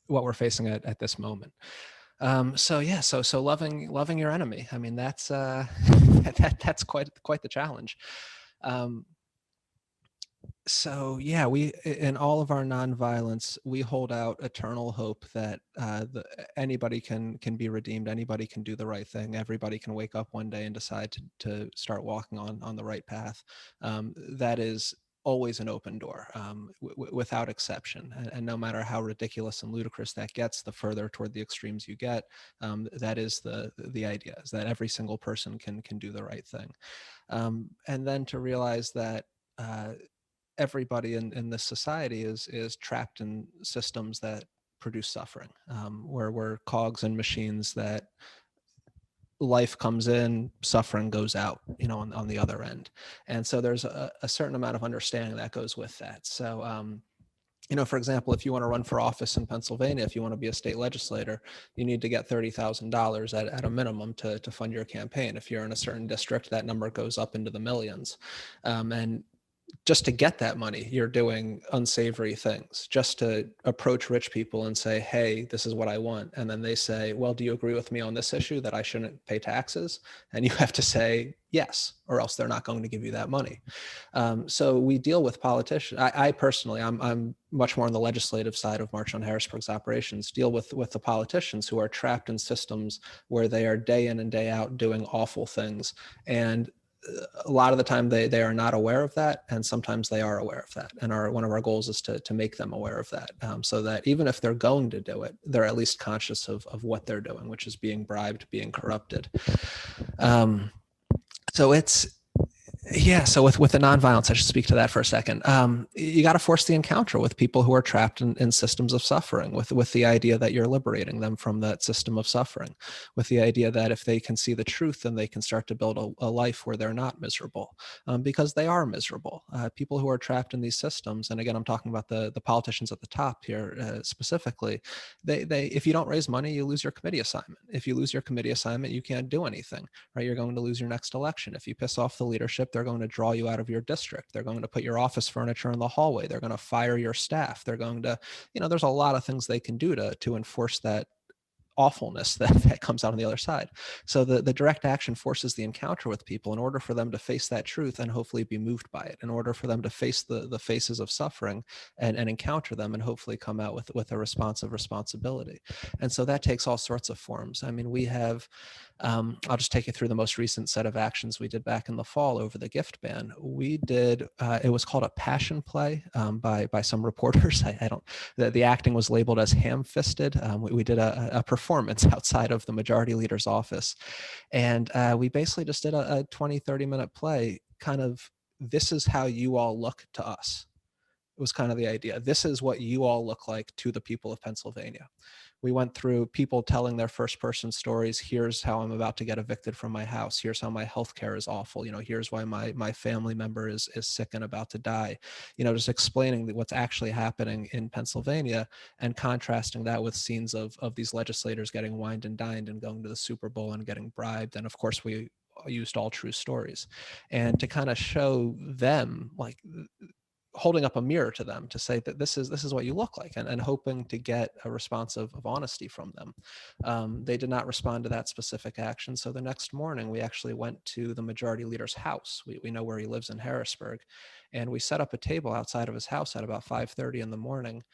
what we're facing at this moment. So yeah, so loving your enemy. I mean, that's that's quite the challenge. So yeah, we in all of our nonviolence, we hold out eternal hope that anybody can be redeemed, anybody can do the right thing, everybody can wake up one day and decide to start walking on the right path. That is always an open door, without exception, and no matter how ridiculous and ludicrous that gets, the further toward the extremes you get, that is the idea, is that every single person can do the right thing, and then to realize that. Everybody in this society is trapped in systems that produce suffering, where we're cogs and machines that life comes in, suffering goes out, on the other end. And so there's a certain amount of understanding that goes with that. So, for example, if you want to run for office in Pennsylvania, if you want to be a state legislator, you need to get $30,000 at a minimum to fund your campaign. If you're in a certain district, that number goes up into the millions. And just to get that money, you're doing unsavory things. Just to approach rich people and say, hey, this is what I want. And then they say, well, do you agree with me on this issue that I shouldn't pay taxes? And you have to say yes, or else they're not going to give you that money. So we deal with politicians. I personally, I'm much more on the legislative side of March on Harrisburg's operations, deal with the politicians who are trapped in systems where they are day in and day out doing awful things. And a lot of the time they are not aware of that, and sometimes they are aware of that, and one of our goals is to make them aware of that, so that even if they're going to do it, they're at least conscious of what they're doing, which is being bribed, being corrupted. So it's so with the nonviolence, I should speak to that for a second. You got to force the encounter with people who are trapped in systems of suffering, with the idea that you're liberating them from that system of suffering, with the idea that if they can see the truth, then they can start to build a life where they're not miserable, because they are miserable. People who are trapped in these systems, and again, I'm talking about the politicians at the top here specifically, they if you don't raise money, you lose your committee assignment. If you lose your committee assignment, you can't do anything, right? You're going to lose your next election. If you piss off the leadership, they're going to draw you out of your district. They're going to put your office furniture in the hallway. They're going to fire your staff. They're going to, there's a lot of things they can do to enforce that awfulness that comes out on the other side. So the direct action forces the encounter with people in order for them to face that truth and hopefully be moved by it, in order for them to face the faces of suffering and encounter them and hopefully come out with a response of responsibility. And so that takes all sorts of forms. I mean, we have, I'll just take you through the most recent set of actions we did back in the fall over the gift ban. We did, it was called a passion play by some reporters. The acting was labeled as ham-fisted. We did a performance outside of the majority leader's office. And we basically just did a 20, 30-minute play, kind of, this is how you all look to us. It was kind of the idea. This is what you all look like to the people of Pennsylvania. We went through people telling their first person stories. Here's how I'm about to get evicted from my house. Here's how my healthcare is awful. Here's why my family member is sick and about to die. Just explaining what's actually happening in Pennsylvania and contrasting that with scenes of these legislators getting wined and dined and going to the Super Bowl and getting bribed. And of course, we used all true stories. And to kind of show them, like, holding up a mirror to them to say that this is what you look like, and hoping to get a response of honesty from them. They did not respond to that specific action. So the next morning, we actually went to the majority leader's house. We know where he lives in Harrisburg. And we set up a table outside of his house at about 5:30 in the morning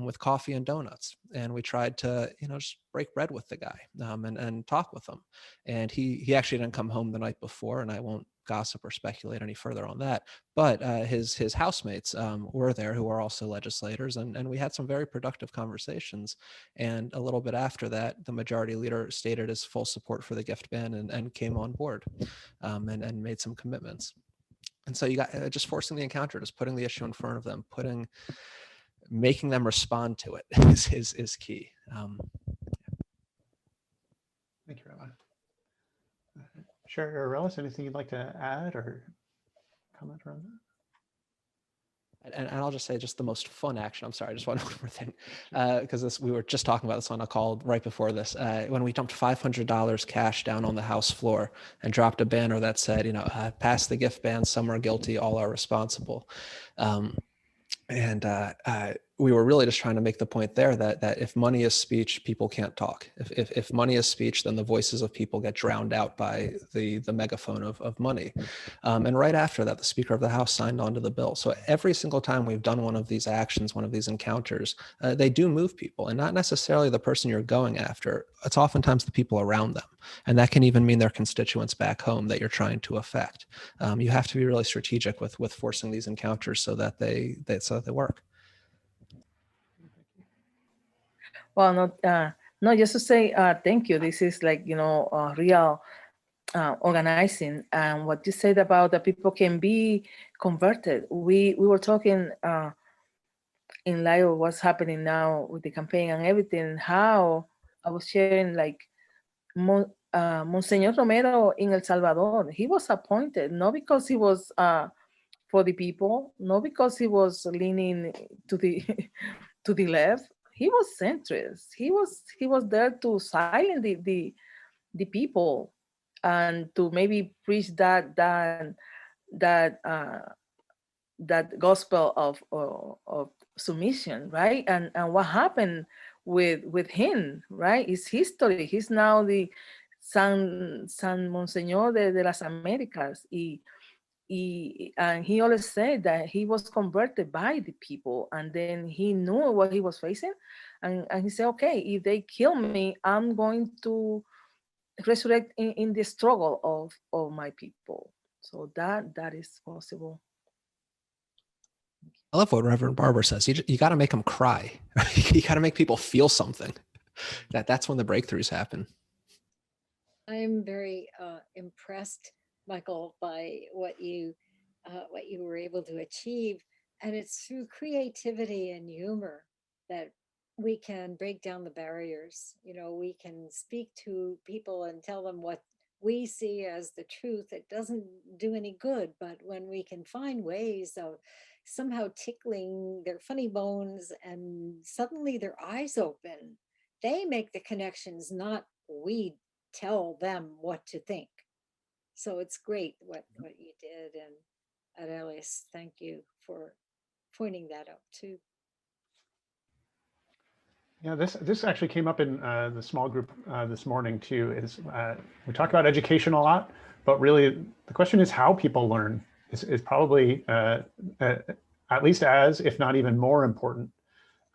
with coffee and donuts. And we tried to, just break bread with the guy and talk with him. And he actually didn't come home the night before, and I won't gossip or speculate any further on that. But his housemates were there, who are also legislators, and we had some very productive conversations. And a little bit after that, the majority leader stated his full support for the gift ban and came on board and made some commitments. And so you got just forcing the encounter, just putting the issue in front of them, making them respond to it is key. Thank you, Rabbi. Sherry or Relis, anything you'd like to add or comment around that? And I'll just say just the most fun action. I'm sorry, just one more thing, because we were just talking about this on a call right before this, when we dumped $500 cash down on the House floor and dropped a banner that said, pass the gift ban, some are guilty, all are responsible. we were really just trying to make the point there that if money is speech, people can't talk. If money is speech, then the voices of people get drowned out by the megaphone of money. And right after that, the Speaker of the House signed onto the bill. So every single time we've done one of these actions, one of these encounters, they do move people, and not necessarily the person you're going after. It's oftentimes the people around them. And that can even mean their constituents back home that you're trying to affect. You have to be really strategic with forcing these encounters so that they work. Well, no, just to say thank you. This is like, real organizing. And what you said about that people can be converted. We were talking in light of what's happening now with the campaign and everything, how I was sharing like Monsignor Romero in El Salvador. He was appointed, not because he was for the people, not because he was leaning to the to the left. He was centrist. He was there to silence the people and to maybe preach that gospel of submission, right? And what happened with him, right? Is history. He's now the San Monseñor de las Americas. And he always said that he was converted by the people, and then he knew what he was facing, and he said, okay, if they kill me, I'm going to resurrect in the struggle of my people. So that is possible. I love what Reverend Barber says. You got to make them cry. You got to make people feel something. That's when the breakthroughs happen. I'm very impressed, Michael, by what you were able to achieve, and it's through creativity and humor that we can break down the barriers. We can speak to people and tell them what we see as the truth. It doesn't do any good, but when we can find ways of somehow tickling their funny bones and suddenly their eyes open, they make the connections, not we tell them what to think. So it's great what you did, and at Alice, thank you for pointing that out too. Yeah, this actually came up in the small group this morning too. We talk about education a lot, but really the question is how people learn is probably at least as, if not even more important.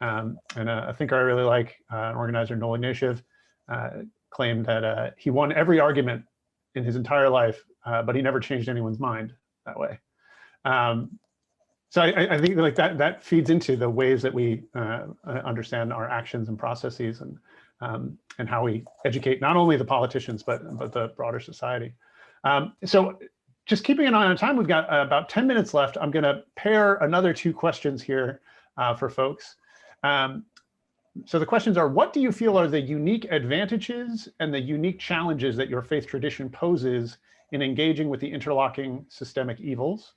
And I think I really like an organizer, Nolan Ignatieff, claimed that he won every argument in his entire life, but he never changed anyone's mind that way. So I think like that feeds into the ways that we understand our actions and processes, and how we educate not only the politicians but the broader society. So just keeping an eye on time, we've got about 10 minutes left. I'm going to pair another 2 questions here for folks. So the questions are, what do you feel are the unique advantages and the unique challenges that your faith tradition poses in engaging with the interlocking systemic evils?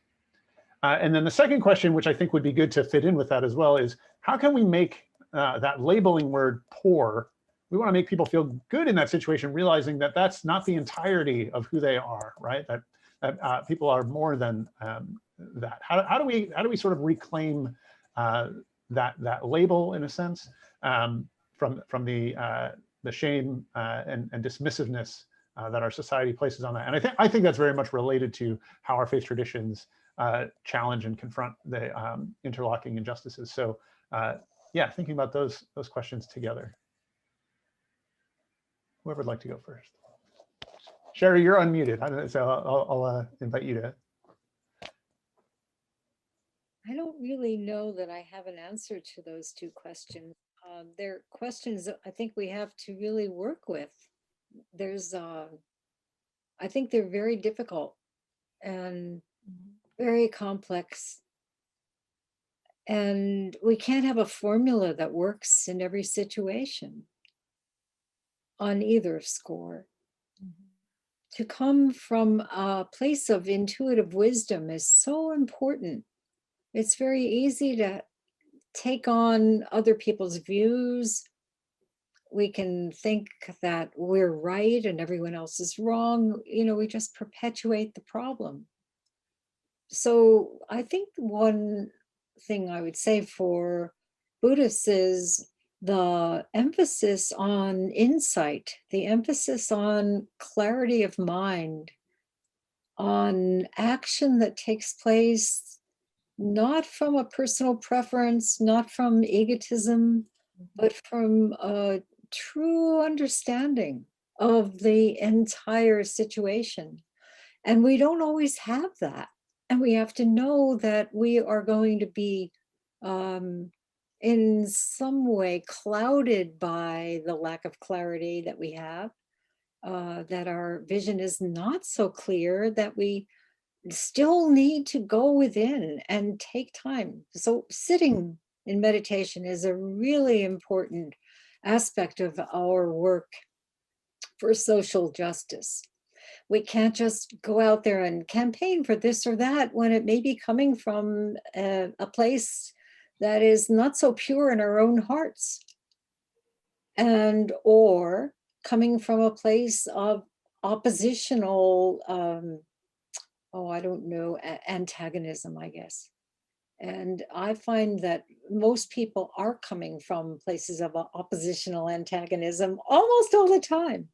And then the second question, which I think would be good to fit in with that as well, is how can we make that labeling word poor? We want to make people feel good in that situation, realizing that that's not the entirety of who they are, right? That people are more than that. How do we sort of reclaim that label in a sense from the shame and dismissiveness that our society places on that? And I think that's very much related to how our faith traditions challenge and confront the interlocking injustices. So yeah, thinking about those questions together. Whoever would like to go first. Sherry, you're unmuted, so I'll invite you to. I don't really know that I have an answer to those 2 questions. They're questions that I think we have to really work with. I think they're very difficult and very complex. And we can't have a formula that works in every situation on either score. To come from a place of intuitive wisdom is so important. It's very easy to take on other people's views. We can think that we're right and everyone else is wrong. We just perpetuate the problem. So I think one thing I would say for Buddhists is the emphasis on insight, the emphasis on clarity of mind, on action that takes place not from a personal preference, not from egotism, but from a true understanding of the entire situation. And we don't always have that. And we have to know that we are going to be in some way clouded by the lack of clarity that we have, that our vision is not so clear, that we still need to go within and take time. So sitting in meditation is a really important aspect of our work for social justice. We can't just go out there and campaign for this or that when it may be coming from a place that is not so pure in our own hearts, and or coming from a place of oppositional I don't know, antagonism, I guess. And I find that most people are coming from places of oppositional antagonism almost all the time.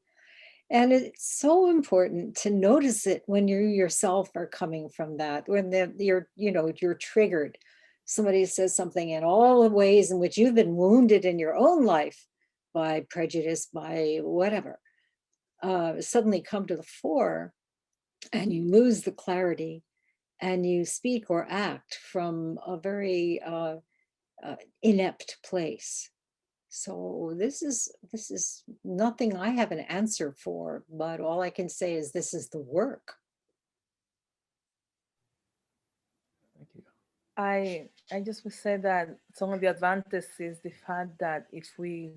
And it's so important to notice it when you yourself are coming from that, when you're triggered. Somebody says something in all the ways in which you've been wounded in your own life by prejudice, by whatever, suddenly come to the fore, and you lose the clarity, and you speak or act from a very inept place. So this is nothing I have an answer for, but all I can say is this is the work. Thank you. I just would say that some of the advantages is the fact that if we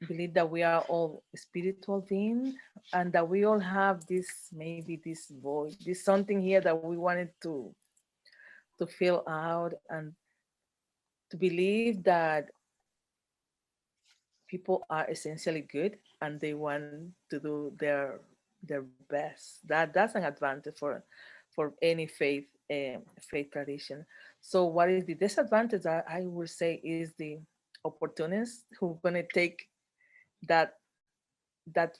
believe that we are all spiritual beings and that we all have this, maybe this void, this something here that we wanted to fill out, and to believe that people are essentially good and they want to do their best. That's an advantage for any faith tradition. So what is the disadvantage? I would say is the opportunists who are going to take that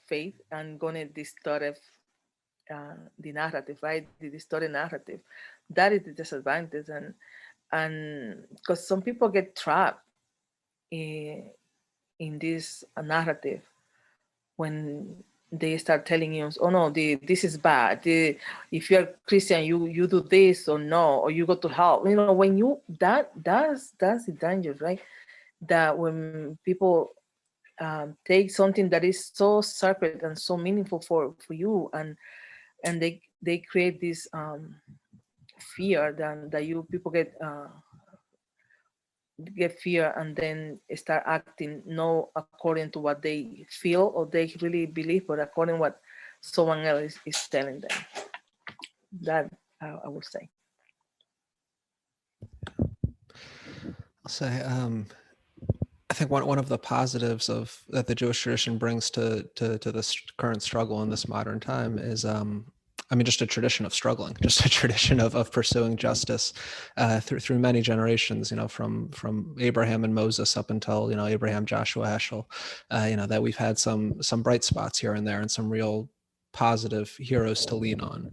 faith and going to distort the narrative, right? The distorted narrative. That is the disadvantage, and because some people get trapped in this narrative when they start telling you, oh no, this is bad. If you're Christian, you do this or no, or you go to hell. When you that's the danger, right? That when people take something that is so sacred and so meaningful for you, and they create this fear that you people get fear, and then start acting no according to what they feel or they really believe, but according to what someone else is telling them. That I would say. I'll say, I think one of the positives that the Jewish tradition brings to this current struggle in this modern time is, just a tradition of struggling, just a tradition of pursuing justice through many generations. From Abraham and Moses up until Abraham, Joshua, Heschel. That we've had some bright spots here and there, and some real positive heroes to lean on.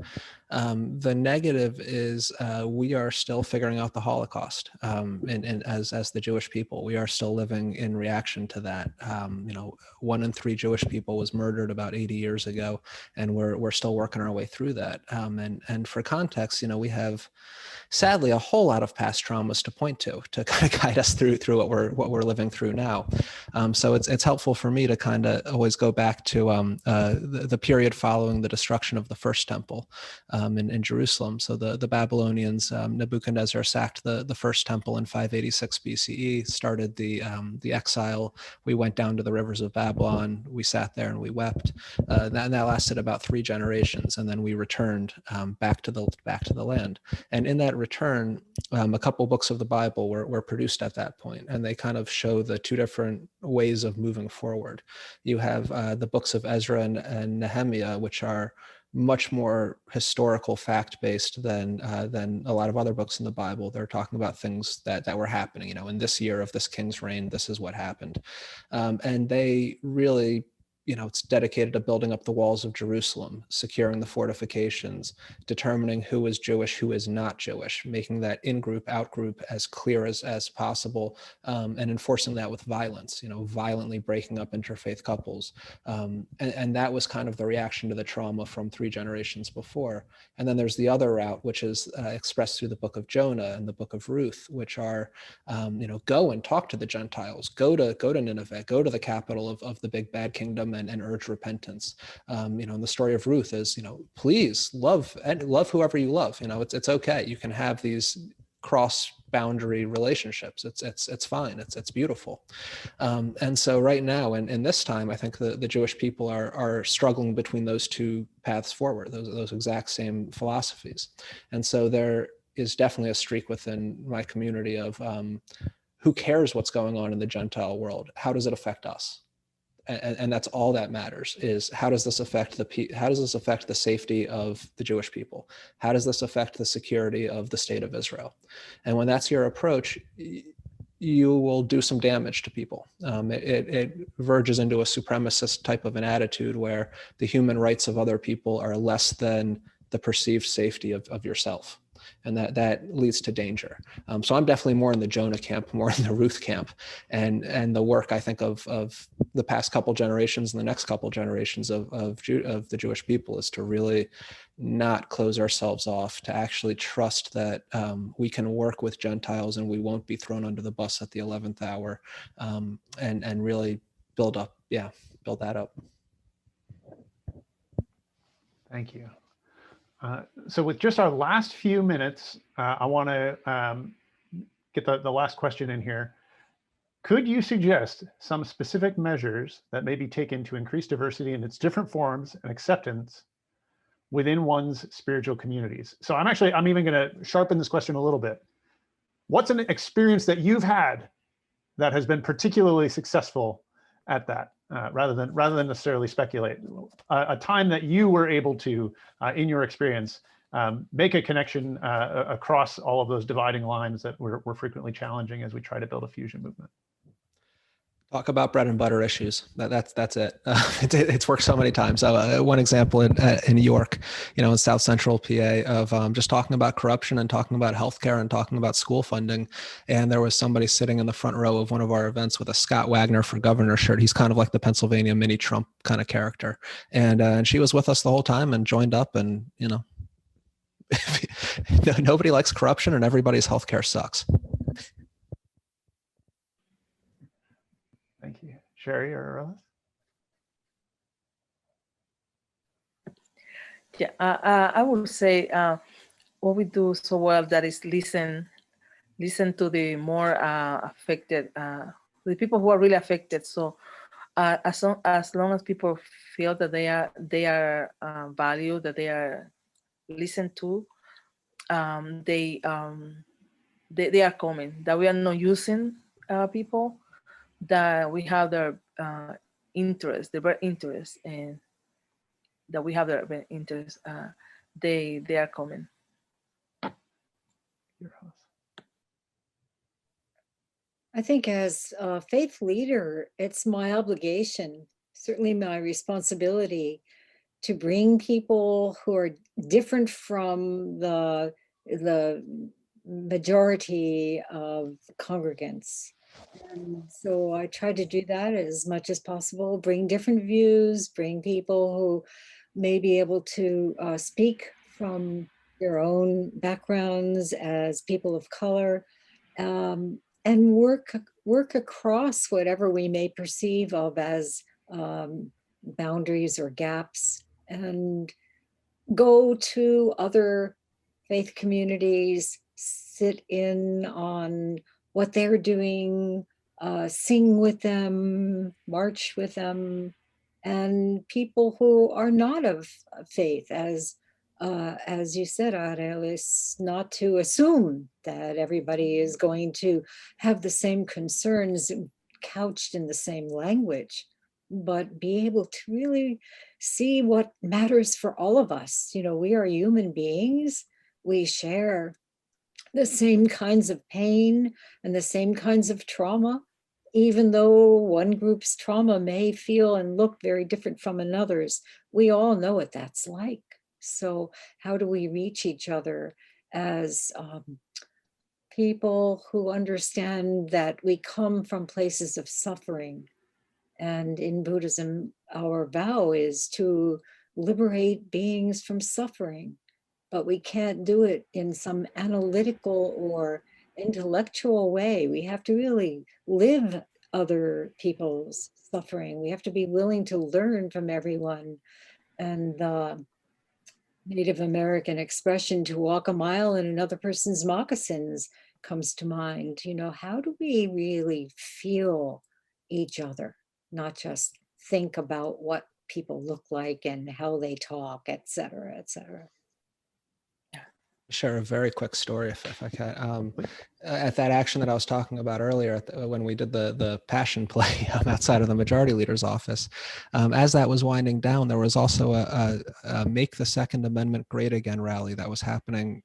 The negative is we are still figuring out the Holocaust, and as the Jewish people, we are still living in reaction to that. 1 in 3 Jewish people was murdered about 80 years ago, and we're still working our way through that. And for context, we have sadly a whole lot of past traumas to point to kind of guide us through what we're living through now. So it's helpful for me to kind of always go back to the period following the destruction of the first temple in Jerusalem. So the Babylonians, Nebuchadnezzar sacked the first temple in 586 BCE, started the exile. We went down to the rivers of Babylon. We sat there and we wept. That lasted about 3 generations, and then we returned back to the land. And in that return, a couple books of the Bible were produced at that point, and they kind of show the 2 different ways of moving forward. You have the books of Ezra and Nehemiah, which are much more historical fact-based than a lot of other books in the Bible. They're talking about things that were happening, you know, in this year of this king's reign, this is what happened. And they really, you know, it's dedicated to building up the walls of Jerusalem, securing the fortifications, determining who is Jewish, who is not Jewish, making that in-group, out-group as clear as possible, and enforcing that with violence, you know, violently breaking up interfaith couples. And that was kind of the reaction to the trauma from 3 generations before. And then there's the other route, which is expressed through the book of Jonah and the book of Ruth, which are, you know, go and talk to the Gentiles, go to Nineveh, go to the capital of the big bad kingdom and urge repentance. You know, and the story of Ruth is, you know, please love whoever you love. You know, it's okay. You can have these cross-boundary relationships. It's fine. It's beautiful. And so right now, and in this time, I think the Jewish people are struggling between those 2 paths forward, those exact same philosophies. And so there is definitely a streak within my community of who cares what's going on in the Gentile world? How does it affect us? And that's all that matters, is how does this affect the safety of the Jewish people? How does this affect the security of the state of Israel? And when that's your approach, you will do some damage to people. It verges into a supremacist type of an attitude where the human rights of other people are less than the perceived safety of yourself. And that leads to danger. So I'm definitely more in the Jonah camp, more in the Ruth camp, and the work I think of the past couple generations and the next couple generations of the Jewish people is to really not close ourselves off, to actually trust that we can work with Gentiles and we won't be thrown under the bus at the 11th hour, and really build that up. Thank you. So with just our last few minutes, I want to get the last question in here. Could you suggest some specific measures that may be taken to increase diversity in its different forms and acceptance within one's spiritual communities? So I'm even going to sharpen this question a little bit. What's an experience that you've had that has been particularly successful at that? Rather than necessarily speculate, a time that you were able to, in your experience, make a connection across all of those dividing lines that were frequently challenging as we try to build a fusion movement. Talk about bread and butter issues. That's it. It's worked so many times. One example in New York, you know, in South Central PA, of just talking about corruption and talking about healthcare and talking about school funding. And there was somebody sitting in the front row of one of our events with a Scott Wagner for governor shirt. He's kind of like the Pennsylvania mini Trump kind of character. And she was with us the whole time and joined up. And, you know, nobody likes corruption and everybody's healthcare sucks. Thank you. Sherry or Arliss? Yeah, I would say what we do so well, that is listen to the more affected, the people who are really affected. So as long as people feel that they are valued, that they are listened to, they are coming. That we are not using people, that we have their interest, their interest, and that we have their interest. They are coming. I think as a faith leader, it's my obligation, certainly my responsibility, to bring people who are different from the majority of congregants. And so I try to do that as much as possible, bring different views, bring people who may be able to speak from their own backgrounds as people of color, and work across whatever we may perceive of as boundaries or gaps, and go to other faith communities, sit in on what they're doing, sing with them, march with them, and people who are not of faith, as you said, Arliss, not to assume that everybody is going to have the same concerns couched in the same language, but be able to really see what matters for all of us. You know, we are human beings. We share the same kinds of pain and the same kinds of trauma, even though one group's trauma may feel and look very different from another's. We all know what that's like. So how do we reach each other as people who understand that we come from places of suffering? And in Buddhism, our vow is to liberate beings from suffering, but we can't do it in some analytical or intellectual way. We have to really live other people's suffering. We have to be willing to learn from everyone. And the Native American expression, to walk a mile in another person's moccasins, comes to mind. You know, how do we really feel each other, not just think about what people look like and how they talk, et cetera, et cetera. Share a very quick story if I can. At that action that I was talking about earlier, when we did the passion play outside of the majority leader's office, as that was winding down, there was also a Make the Second Amendment Great Again rally that was happening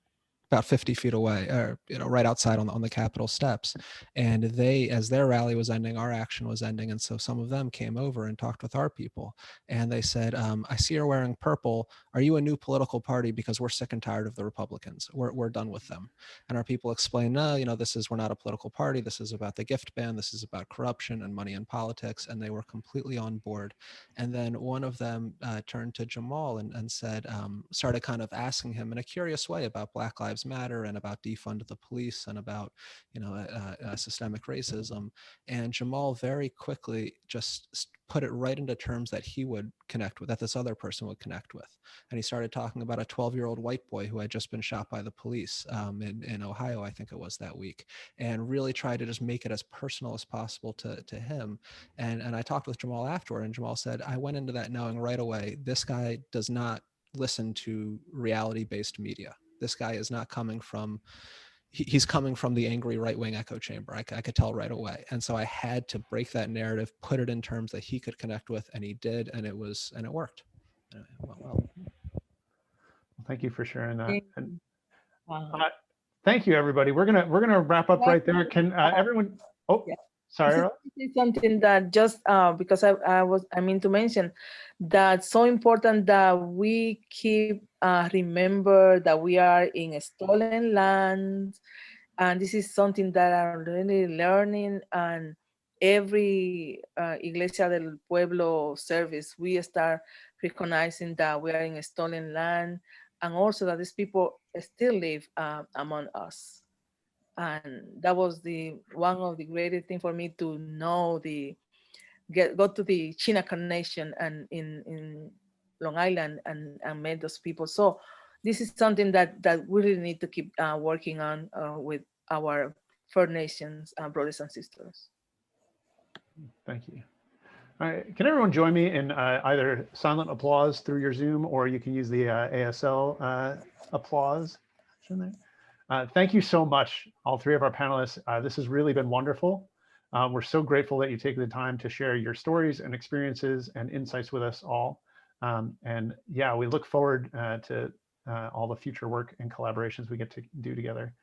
about 50 feet away, or right outside on the Capitol steps. And they, as their rally was ending, our action was ending. And so some of them came over and talked with our people. And they said, I see you're wearing purple. Are you a new political party? Because we're sick and tired of the Republicans. We're done with them. And our people explained, no, we're not a political party. This is about the gift ban. This is about corruption and money in politics. And they were completely on board. And then one of them turned to Jamal and said, started kind of asking him in a curious way about Black Lives Matter and about defund the police and about systemic racism. And Jamal very quickly just put it right into terms that he would connect with, that this other person would connect with. And he started talking about a 12-year-old white boy who had just been shot by the police in Ohio, I think it was, that week, and really tried to just make it as personal as possible to him. And I talked with Jamal afterward, and Jamal said, I went into that knowing right away, this guy does not listen to reality-based media. This guy is not coming from, he's coming from the angry right-wing echo chamber. I could tell right away. And so I had to break that narrative, put it in terms that he could connect with, and he did, and it worked. Well. Thank you for sharing that. And, Wow. thank you, everybody. We're gonna wrap up right there. Can everyone? Oh, yeah. sorry. This is something that just because I mean to mention that so important that we keep remember that we are in a stolen land, and this is something that I'm really learning. And every Iglesia del Pueblo service, we start recognizing that we are in a stolen land, and also that these people still live among us. And that was one of the greatest things for me to know go to the Chinook Nation and in Long Island and met those people. So this is something that we really need to keep working on with our First Nations brothers and sisters. Thank you. All right, can everyone join me in either silent applause through your Zoom, or you can use the ASL applause. Thank you so much, all three of our panelists. This has really been wonderful. We're so grateful that you take the time to share your stories and experiences and insights with us all. And yeah, we look forward to all the future work and collaborations we get to do together.